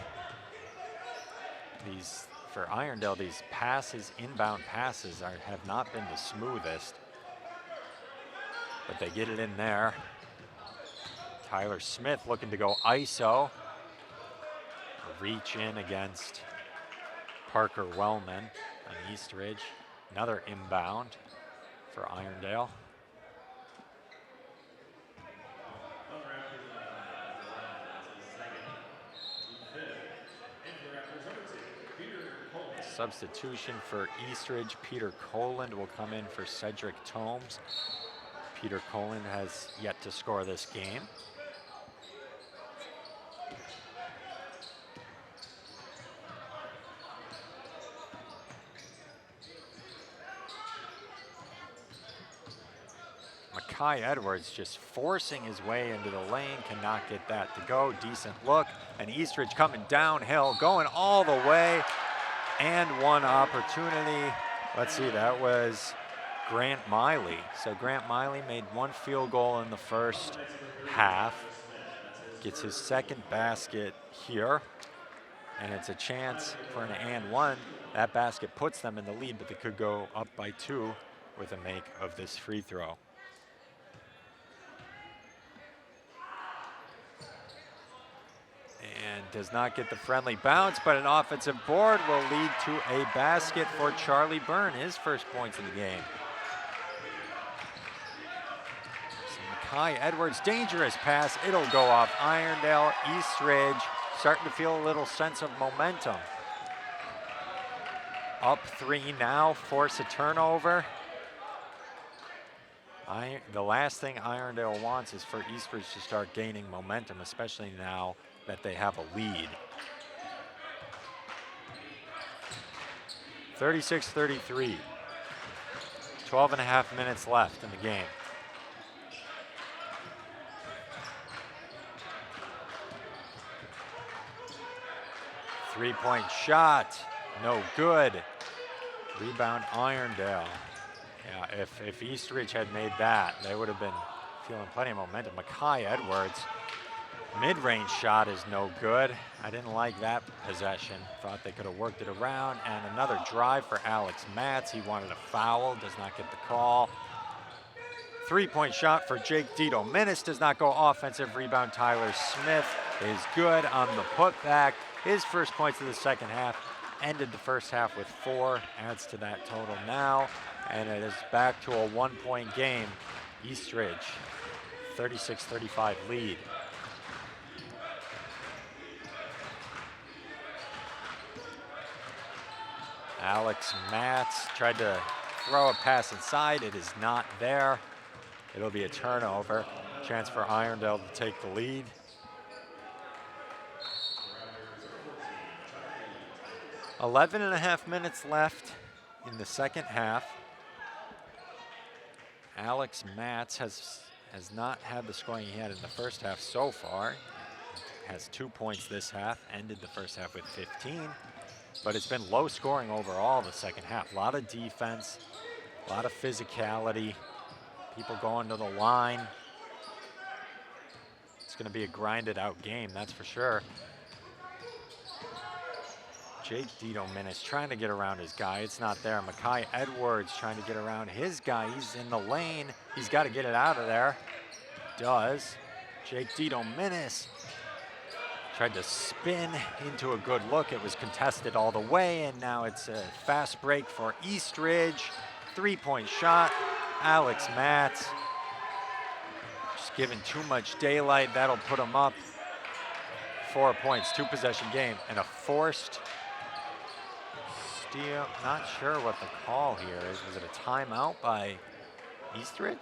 for Irondale, these passes, inbound passes, have not been the smoothest, but they get it in there. Tyler Smith looking to go ISO. Reach in against Parker Wellman on Eastridge. Another inbound for Irondale. Substitution for Eastridge. Peter Coland will come in for Cedric Tomes. Peter Coland has yet to score this game. Makai Edwards just forcing his way into the lane, cannot get that to go. Decent look, and Eastridge coming downhill, going all the way, and one opportunity. Let's see, that was Grant Miley. So Grant Miley made 1 field goal in the first half, gets his second basket here, and it's a chance for an and one. That basket puts them in the lead, but they could go up by 2 with a make of this free throw. And does not get the friendly bounce, but an offensive board will lead to a basket for Charlie Byrne, his first points of the game. So Makai Edwards, dangerous pass. It'll go off Irondale. Eastridge starting to feel a little sense of momentum. Up 3 now, force a turnover. The last thing Irondale wants is for Eastridge to start gaining momentum, especially now that they have a lead. 36-33. 12.5 minutes left in the game. Three-point shot, no good. Rebound Irondale. Yeah, if Eastridge had made that, they would have been feeling plenty of momentum. Makai Edwards, mid-range shot is no good. I didn't like that possession. Thought they could have worked it around. And another drive for Alex Matz. He wanted a foul, does not get the call. Three-point shot for Jake Dito. Menace does not go offensive. Rebound Tyler Smith is good on the putback. His first points of the second half. Ended the first half with 4, adds to that total now, and it is back to a 1-point game. Eastridge, 36-35 lead. Alex Matz tried to throw a pass inside. It is not there. It'll be a turnover. Chance for Irondale to take the lead. Eleven and a half minutes left in the second half. Alex Matz has not had the scoring he had in the first half so far. Has 2 points this half, ended the first half with 15. But it's been low scoring overall the second half. A lot of defense, a lot of physicality, people going to the line. It's going to be a grinded out game, that's for sure. Jake Dito Menace trying to get around his guy. It's not there. Makai Edwards trying to get around his guy. He's in the lane. He's got to get it out of there. Does. Jake Dito Menace tried to spin into a good look. It was contested all the way, and now it's a fast break for Eastridge. Three-point shot. Alex Matz just giving too much daylight. That'll put him up. 4 points, 2-possession game, and a forced steal. Not sure what the call here is. Was it a timeout by Eastridge?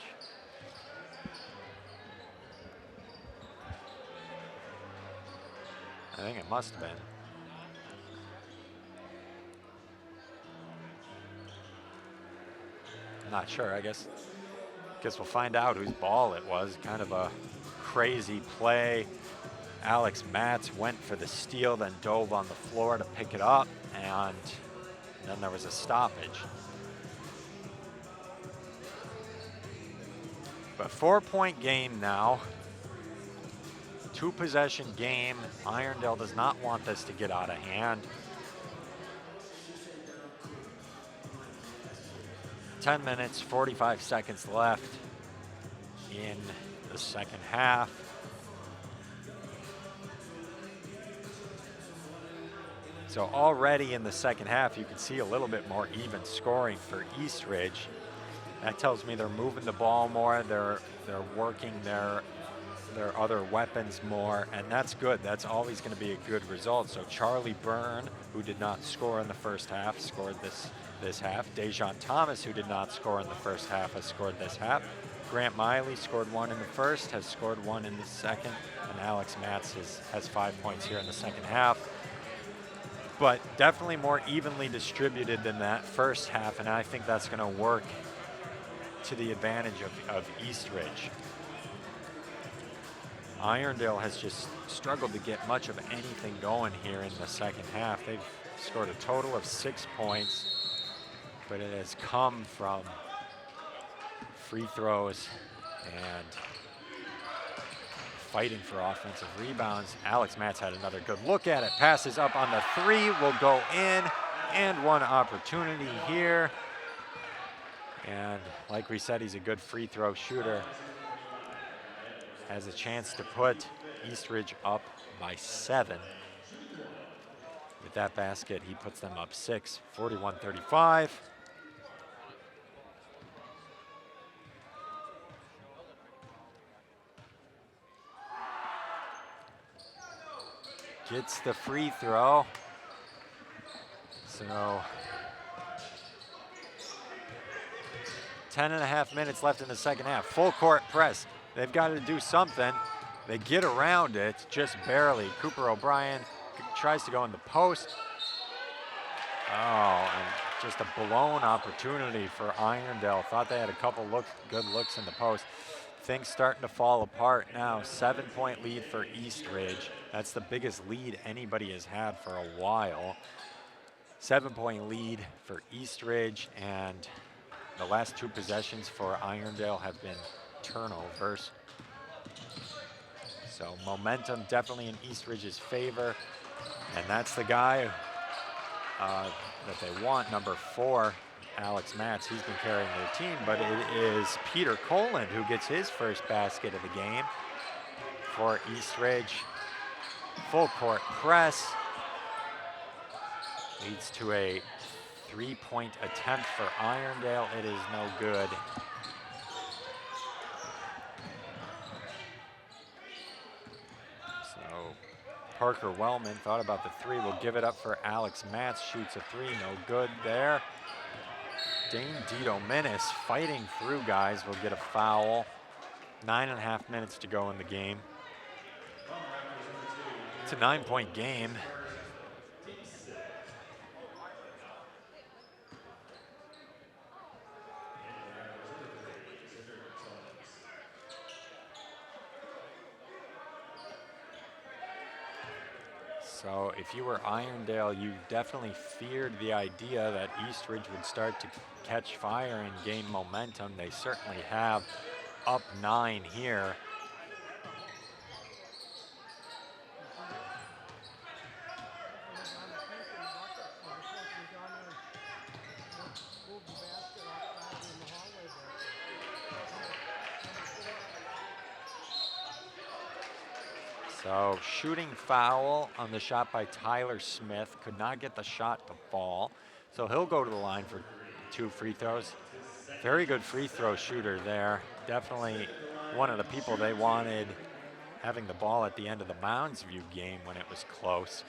I think it must have been. I'm not sure. I guess we'll find out whose ball it was. Kind of a crazy play. Alex Matz went for the steal, then dove on the floor to pick it up, and then there was a stoppage. But 4-point game now. 2-possession game. Irondale does not want this to get out of hand. 10 minutes, 45 seconds left in the second half. So already in the second half, you can see a little bit more even scoring for Eastridge. That tells me they're moving the ball more, they're working their other weapons more, and that's good. That's always going to be a good result. So Charlie Byrne, who did not score in the first half, scored this half. Dejan Thomas, who did not score in the first half, has scored this half. Grant Miley scored 1 in the first, has scored 1 in the second, and Alex Matz has 5 points here in the second half. But definitely more evenly distributed than that first half, and I think that's going to work to the advantage of Eastridge. Irondale has just struggled to get much of anything going here in the second half. They've scored a total of 6 points, but it has come from free throws and fighting for offensive rebounds. Alex Matz had another good look at it. Passes up on the 3, will go in, and one opportunity here. And like we said, he's a good free throw shooter. Has a chance to put Eastridge up by 7. With that basket, he puts them up 6, 41-35. Gets the free throw. So 10.5 minutes left in the second half. Full court press. They've got to do something. They get around it just barely. Cooper O'Brien tries to go in the post. Oh, and just a blown opportunity for Irondale. Thought they had a couple good looks in the post. things starting to fall apart now. 7-point lead for East Ridge. That's the biggest lead anybody has had for a while. 7-point lead for East Ridge, and the last 2 possessions for Irondale have been turnovers. So momentum definitely in East Ridge's favor, and that's the guy that they want, number 4, Alex Matz. He's been carrying their team, but it is Peter Coland who gets his first basket of the game for East Ridge. Full court press leads to a 3-point attempt for Irondale. It is no good. So Parker Wellman thought about the 3, will give it up for Alex Matz, shoots a 3, no good there. Dane Dito-Minis fighting through guys will get a foul. 9.5 minutes to go in the game. It's a 9-point game. So if you were Irondale, you definitely feared the idea that East Ridge would start to catch fire and gain momentum. They certainly have, up 9 here. So shooting foul on the shot by Tyler Smith. Could not get the shot to fall. So he'll go to the line for 2 free throws. Very good free throw shooter there. Definitely one of the people they wanted having the ball at the end of the Mounds View game when it was close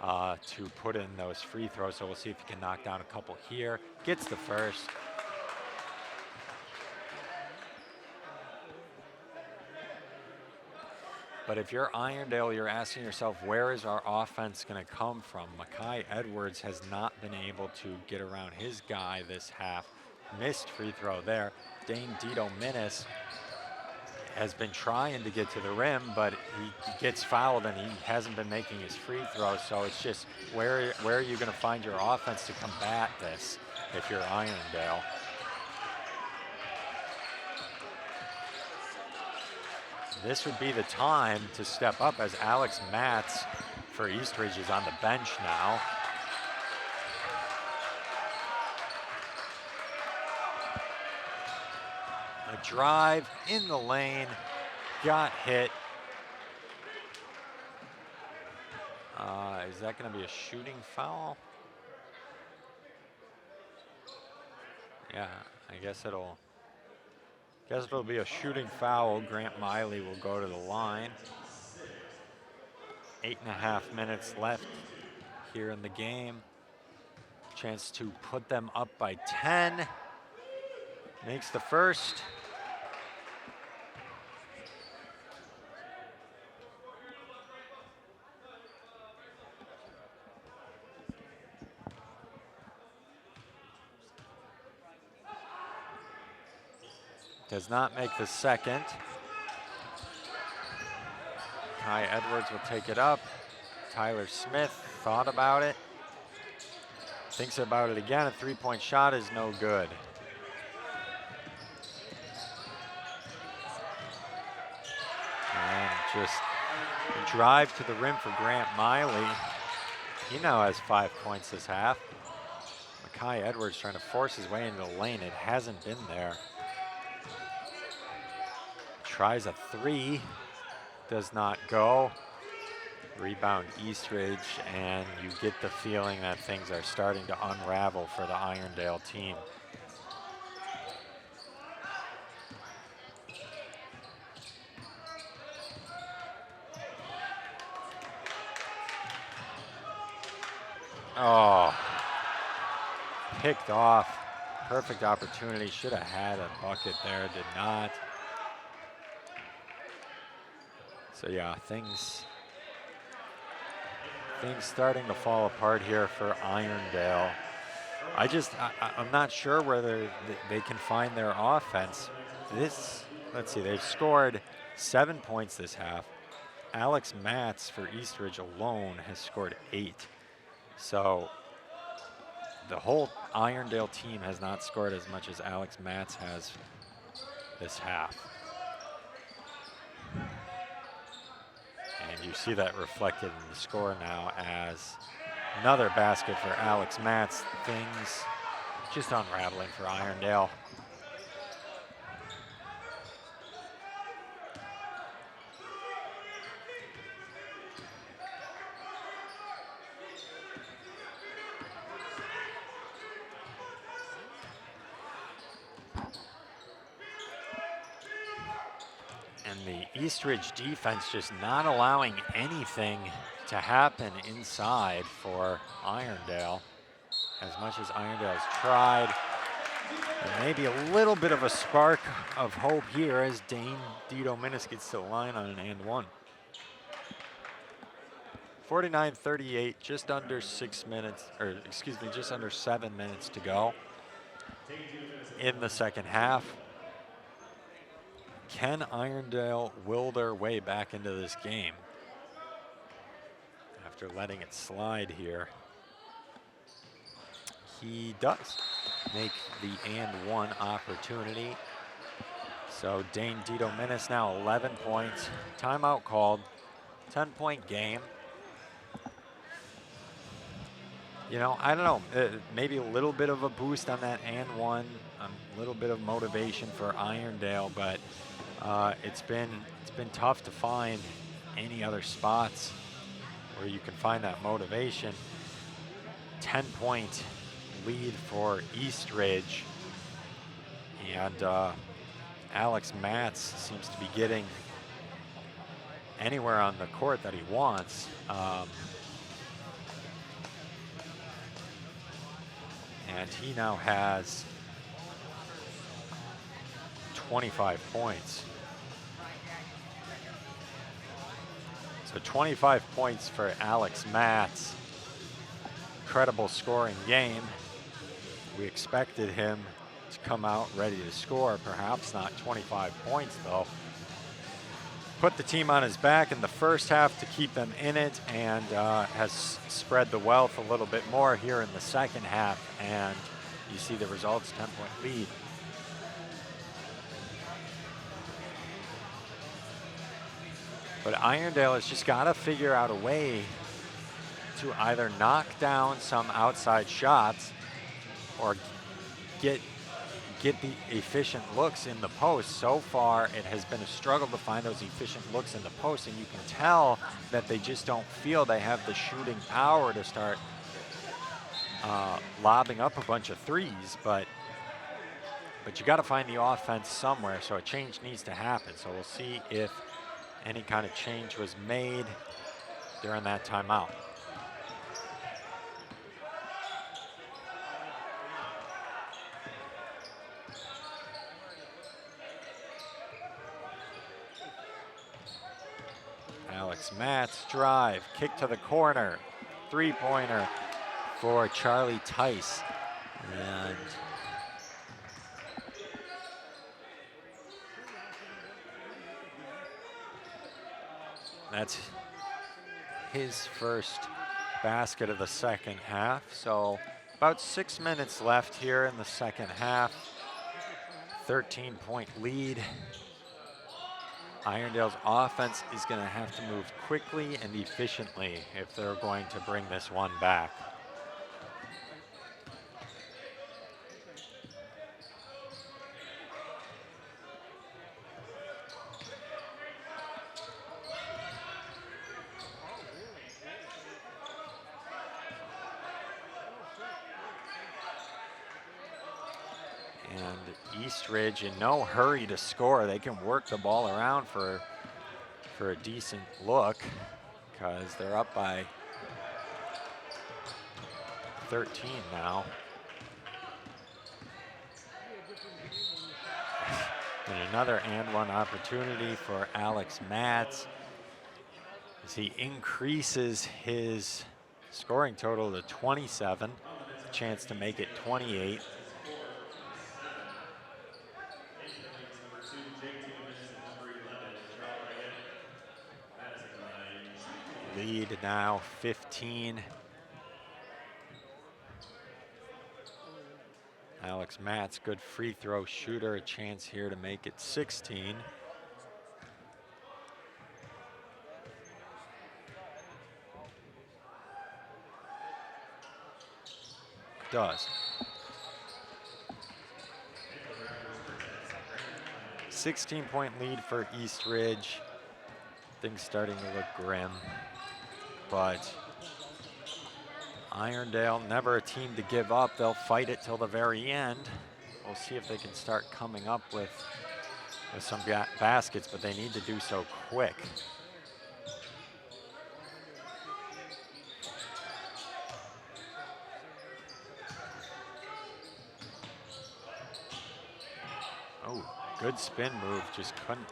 to put in those free throws. So we'll see if he can knock down a couple here. Gets the first. But if you're Irondale, you're asking yourself, where is our offense going to come from? Makai Edwards has not been able to get around his guy this half. Missed free throw there. Dane Dito-Minis has been trying to get to the rim, but he gets fouled and he hasn't been making his free throws. So it's just, where are you going to find your offense to combat this if you're Irondale? This would be the time to step up, as Alex Matz for East Ridge is on the bench now. A drive in the lane, got hit. Is that going to be a shooting foul? Yeah, I guess it'll be a shooting foul. Grant Miley will go to the line. 8.5 minutes left here in the game. Chance to put them up by 10. Makes the first. Does not make the second. Kai Edwards will take it up. Tyler Smith thought about it. Thinks about it again. A 3-point shot is no good. And just a drive to the rim for Grant Miley. He now has 5 points this half. Makai Edwards trying to force his way into the lane. It hasn't been there. Tries a 3, does not go. Rebound East Ridge, and you get the feeling that things are starting to unravel for the Irondale team. Oh, picked off. Perfect opportunity, should have had a bucket there, did not. So yeah, things starting to fall apart here for Irondale. I'm not sure whether they can find their offense. let's see, they've scored 7 points this half. Alex Matz for Eastridge alone has scored 8. So the whole Irondale team has not scored as much as Alex Matz has this half. And you see that reflected in the score now as another basket for Alex Matz. Things just unraveling for Irondale. And the Eastridge defense just not allowing anything to happen inside for Irondale. As much as Irondale's tried. And maybe a little bit of a spark of hope here as Dane Dito-Minnis gets to the line on an and one. 49-38, just under 6 minutes, or excuse me, just under 7 minutes to go in the second half. Can Irondale will their way back into this game after letting it slide here? He does make the and one opportunity. So Dane Dito-Minnis now 11 points. Timeout called. 10-point game. You know, I don't know. Maybe a little bit of a boost on that and one. A little bit of motivation for Irondale, but it's been tough to find any other spots where you can find that motivation. 10-point lead for Eastridge, and Alex Matz seems to be getting anywhere on the court that he wants. And he now has 25 points. So 25 points for Alex Matz. Incredible scoring game. We expected him to come out ready to score, perhaps not 25 points though. Put the team on his back in the first half to keep them in it, and has spread the wealth a little bit more here in the second half, and you see the results, 10-point lead. But Irondale has just got to figure out a way to either knock down some outside shots or get the efficient looks in the post. So far, it has been a struggle to find those efficient looks in the post, and you can tell that they just don't feel they have the shooting power to start lobbing up a bunch of threes, but you got to find the offense somewhere, so a change needs to happen. So we'll see if any kind of change was made during that timeout. Alex Matz drive, kick to the corner, three-pointer for Charlie Tice. And that's his first basket of the second half. So about 6 minutes left here in the second half. 13-point lead. Irondale's offense is going to have to move quickly and efficiently if they're going to bring this one back. And Eastridge in no hurry to score. They can work the ball around for a decent look because they're up by 13 now. And another and one opportunity for Alex Matz as he increases his scoring total to 27. A chance to make it 28. lead now, 15. Alex Matz, good free throw shooter, a chance here to make it 16. Does. 16-point lead for East Ridge. Things starting to look grim, but Irondale, never a team to give up. They'll fight it till the very end. We'll see if they can start coming up with some baskets, but they need to do so quick. Oh, good spin move, just couldn't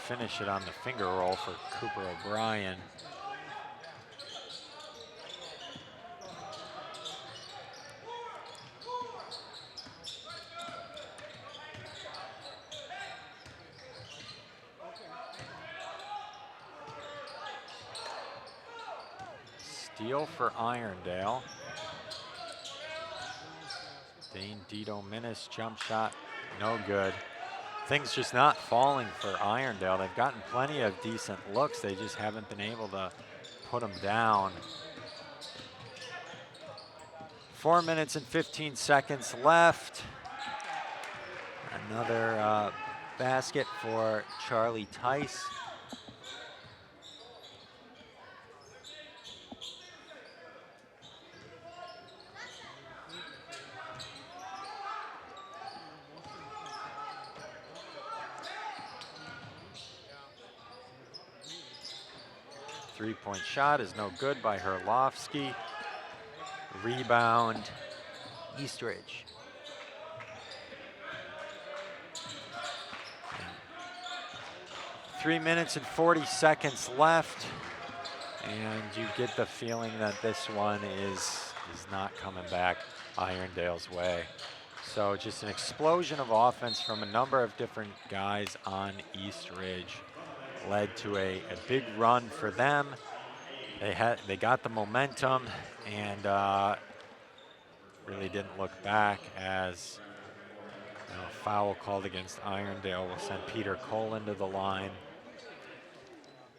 finish it on the finger roll for Cooper O'Brien. Steal for Irondale. Dane Dito-Minnis jump shot, no good. Things just not falling for Irondale. They've gotten plenty of decent looks. They just haven't been able to put them down. 4 minutes and 15 seconds left. Another basket for Charlie Tice. Three-point shot is no good by Herlovsky. Rebound, Eastridge. 3 minutes and 40 seconds left. And you get the feeling that this one is not coming back Irondale's way. So just an explosion of offense from a number of different guys on East Ridge led to a big run for them. They got the momentum and really didn't look back as a foul called against Irondale will send Peter Coland to the line.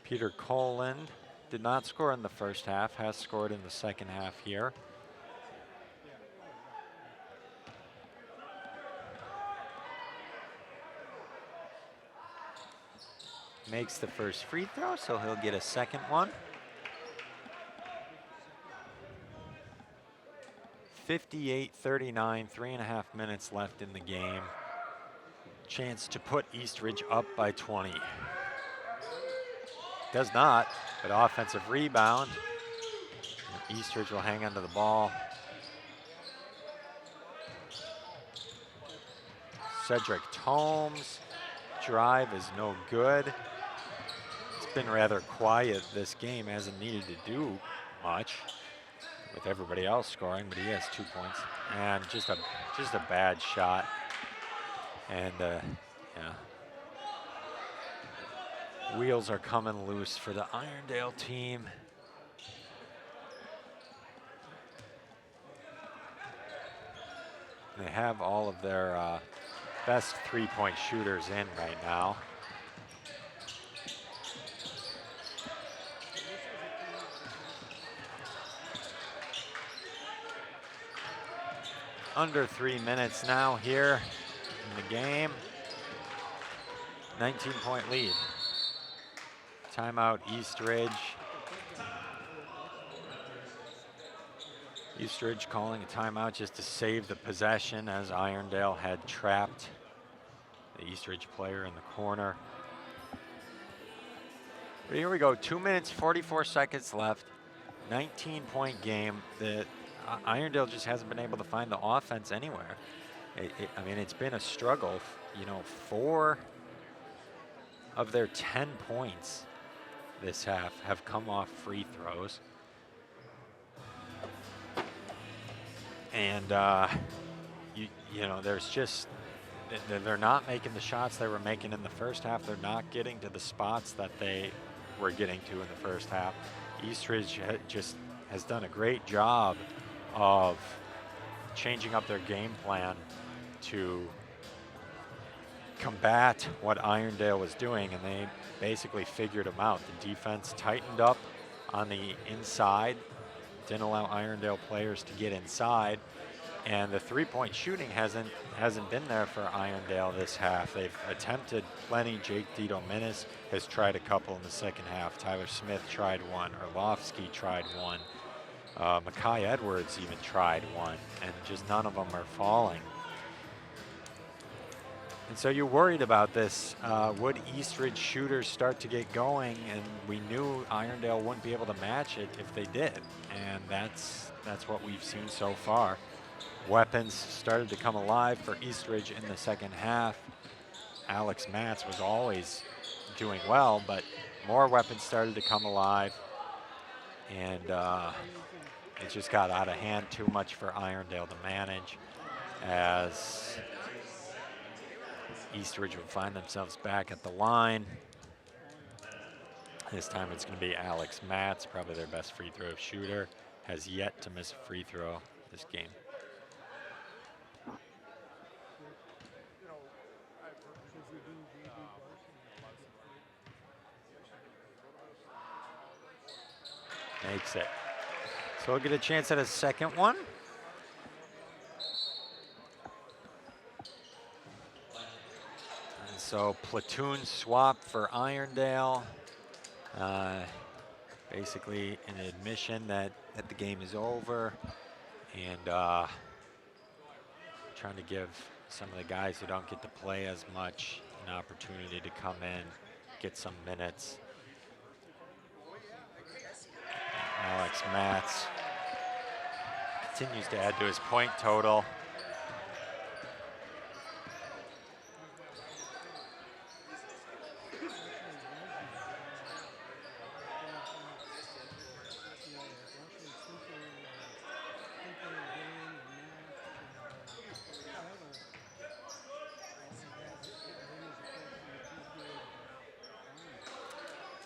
Peter Coland did not score in the first half, has scored in the second half here. Makes the first free throw, so he'll get a second one. 58-39, 3.5 minutes left in the game. Chance to put East Ridge up by 20. Does not, but offensive rebound. East Ridge will hang onto the ball. Cedric Tomes, drive is no good. It's been rather quiet this game, hasn't needed to do much with everybody else scoring, but he has 2 points. And just a bad shot. And yeah. Wheels are coming loose for the Irondale team. They have all of their best three-point shooters in right now. Under 3 minutes now here in the game. 19-point lead. Timeout East Ridge. East Ridge calling a timeout just to save the possession as Irondale had trapped the East Ridge player in the corner. But here we go, 2 minutes, 44 seconds left. 19-point game. The Irondale just hasn't been able to find the offense anywhere. I mean, it's been a struggle. You know, 4 of their 10 points this half have come off free throws. And, you know, there's just, they're not making the shots they were making in the first half. They're not getting to the spots that they we're getting to in the first half. Eastridge just has done a great job of changing up their game plan to combat what Irondale was doing, and they basically figured them out. The defense tightened up on the inside, didn't allow Irondale players to get inside, and the three-point shooting hasn't been there for Irondale this half. They've attempted plenty. Jake Dito-Minis has tried a couple in the second half. Tyler Smith tried one. Orlovsky tried one. Makai Edwards even tried one, and just none of them are falling. And so you're worried about this. Would Eastridge shooters start to get going? And we knew Irondale wouldn't be able to match it if they did. And that's what we've seen so far. Weapons started to come alive for Eastridge in the second half. Alex Matz was always doing well, but more weapons started to come alive. And it just got out of hand, too much for Irondale to manage, as Eastridge would find themselves back at the line. This time it's going to be Alex Matz, probably their best free throw shooter, has yet to miss a free throw this game. Makes it. So we'll get a chance at a second one. And so platoon swap for Irondale. Basically an admission that the game is over, and trying to give some of the guys who don't get to play as much an opportunity to come in, get some minutes. Alex Matz continues to add to his point total.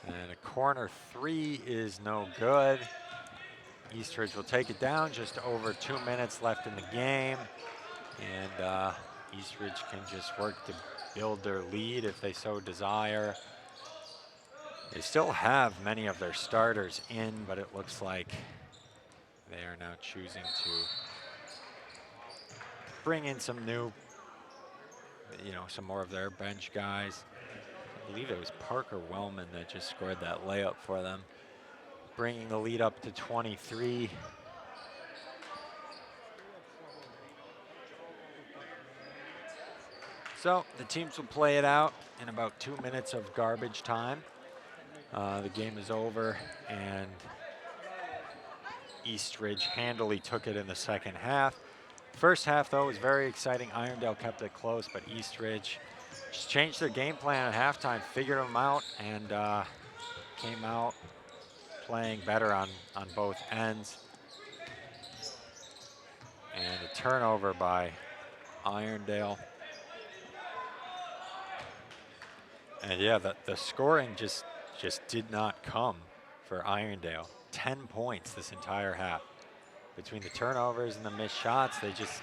And a corner three is no good. Eastridge will take it down, just over 2 minutes left in the game. And Eastridge can just work to build their lead if they so desire. They still have many of their starters in, but it looks like they are now choosing to bring in some new, some more of their bench guys. I believe it was Parker Wellman that just scored that layup for them, bringing the lead up to 23. So the teams will play it out in about 2 minutes of garbage time. The game is over, and Eastridge handily took it in the second half. First half, though, was very exciting. Irondale kept it close, but Eastridge just changed their game plan at halftime, figured them out, and came out playing better on both ends. And a turnover by Irondale. And yeah, the scoring just did not come for Irondale. 10 points this entire half. Between the turnovers and the missed shots, they just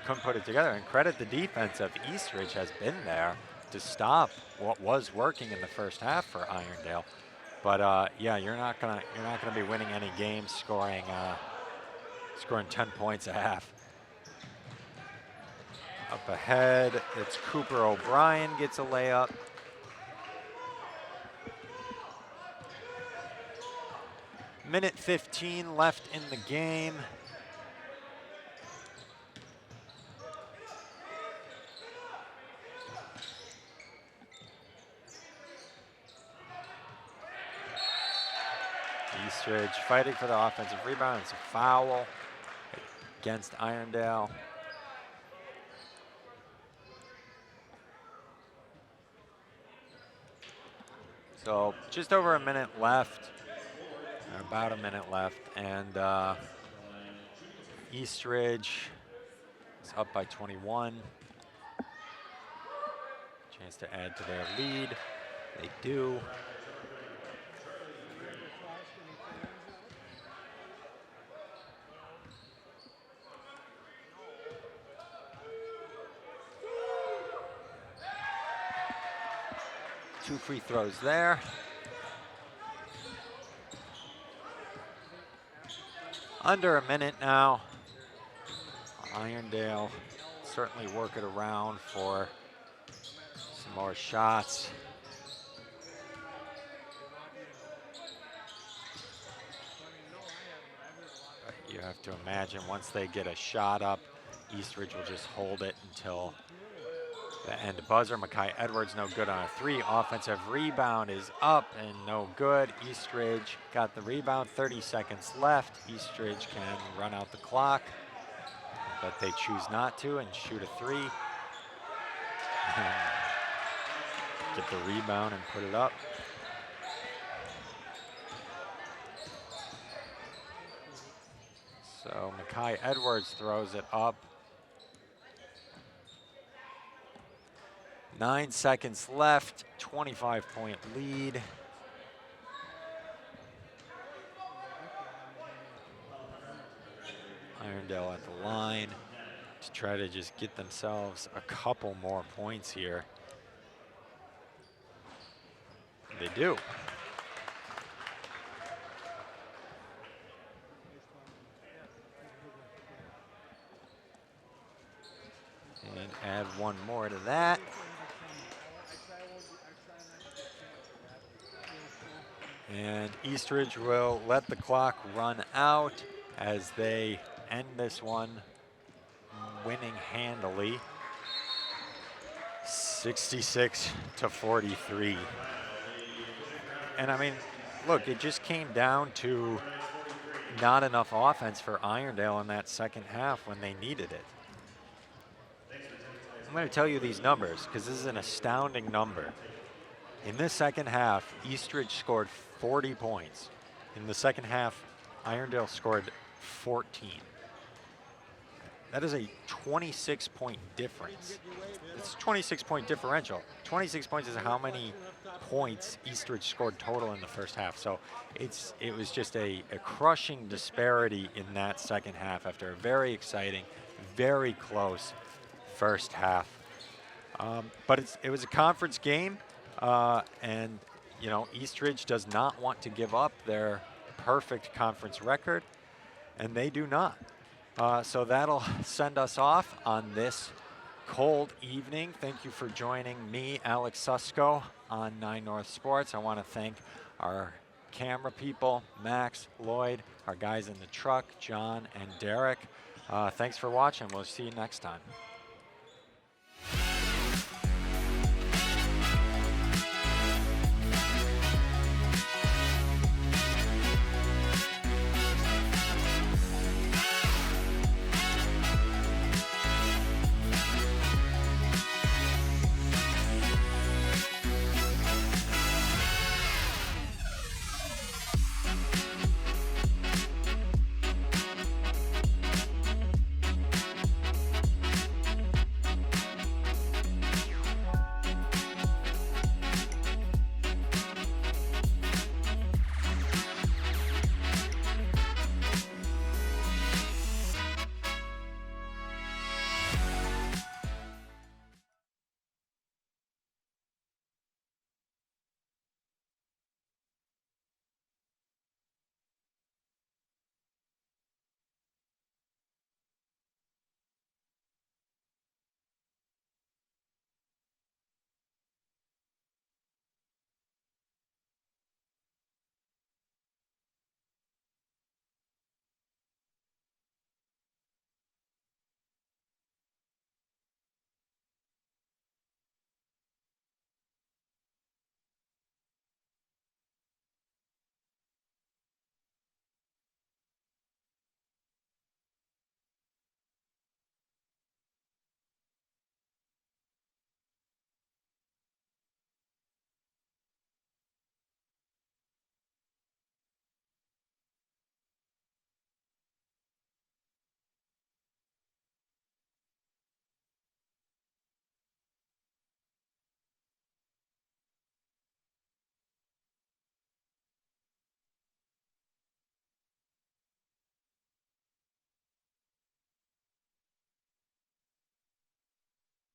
couldn't put it together. And credit the defense of Eastridge has been there to stop what was working in the first half for Irondale. But yeah, you're not gonna be winning any games scoring 10 points a half. Up ahead, it's Cooper O'Brien gets a layup. Minute 15 left in the game. Eastridge fighting for the offensive rebound. It's a foul against Irondale. So just over a minute left, or about a minute left, and Eastridge is up by 21. Chance to add to their lead. They do. Two free throws there. Under a minute now. Irondale certainly work it around for some more shots. But you have to imagine once they get a shot up, Eastridge will just hold it until the end buzzer. Makai Edwards no good on a three. Offensive rebound is up and no good. Eastridge got the rebound, 30 seconds left. Eastridge can run out the clock, but they choose not to and shoot a three. Get the rebound and put it up. So Makai Edwards throws it up. 9 seconds left, 25-point lead. Irondale at the line to try to just get themselves a couple more points here. They do. And add one more to that. And Eastridge will let the clock run out as they end this one, winning handily, 66-43. And I mean, look, it just came down to not enough offense for Irondale in that second half when they needed it. I'm going to tell you these numbers because this is an astounding number. In this second half, Eastridge scored 40 points. In the second half, Irondale scored 14. That is a 26-point difference. It's a 26-point differential. 26 points is how many points Eastridge scored total in the first half. So it was just a crushing disparity in that second half after a very exciting, very close first half. But it was a conference game. And, you know, Eastridge does not want to give up their perfect conference record, and they do not. So that'll send us off on this cold evening. Thank you for joining me, Alex Susko, on 9 North Sports. I want to thank our camera people, Max, Lloyd, our guys in the truck, John and Derek. Thanks for watching. We'll see you next time.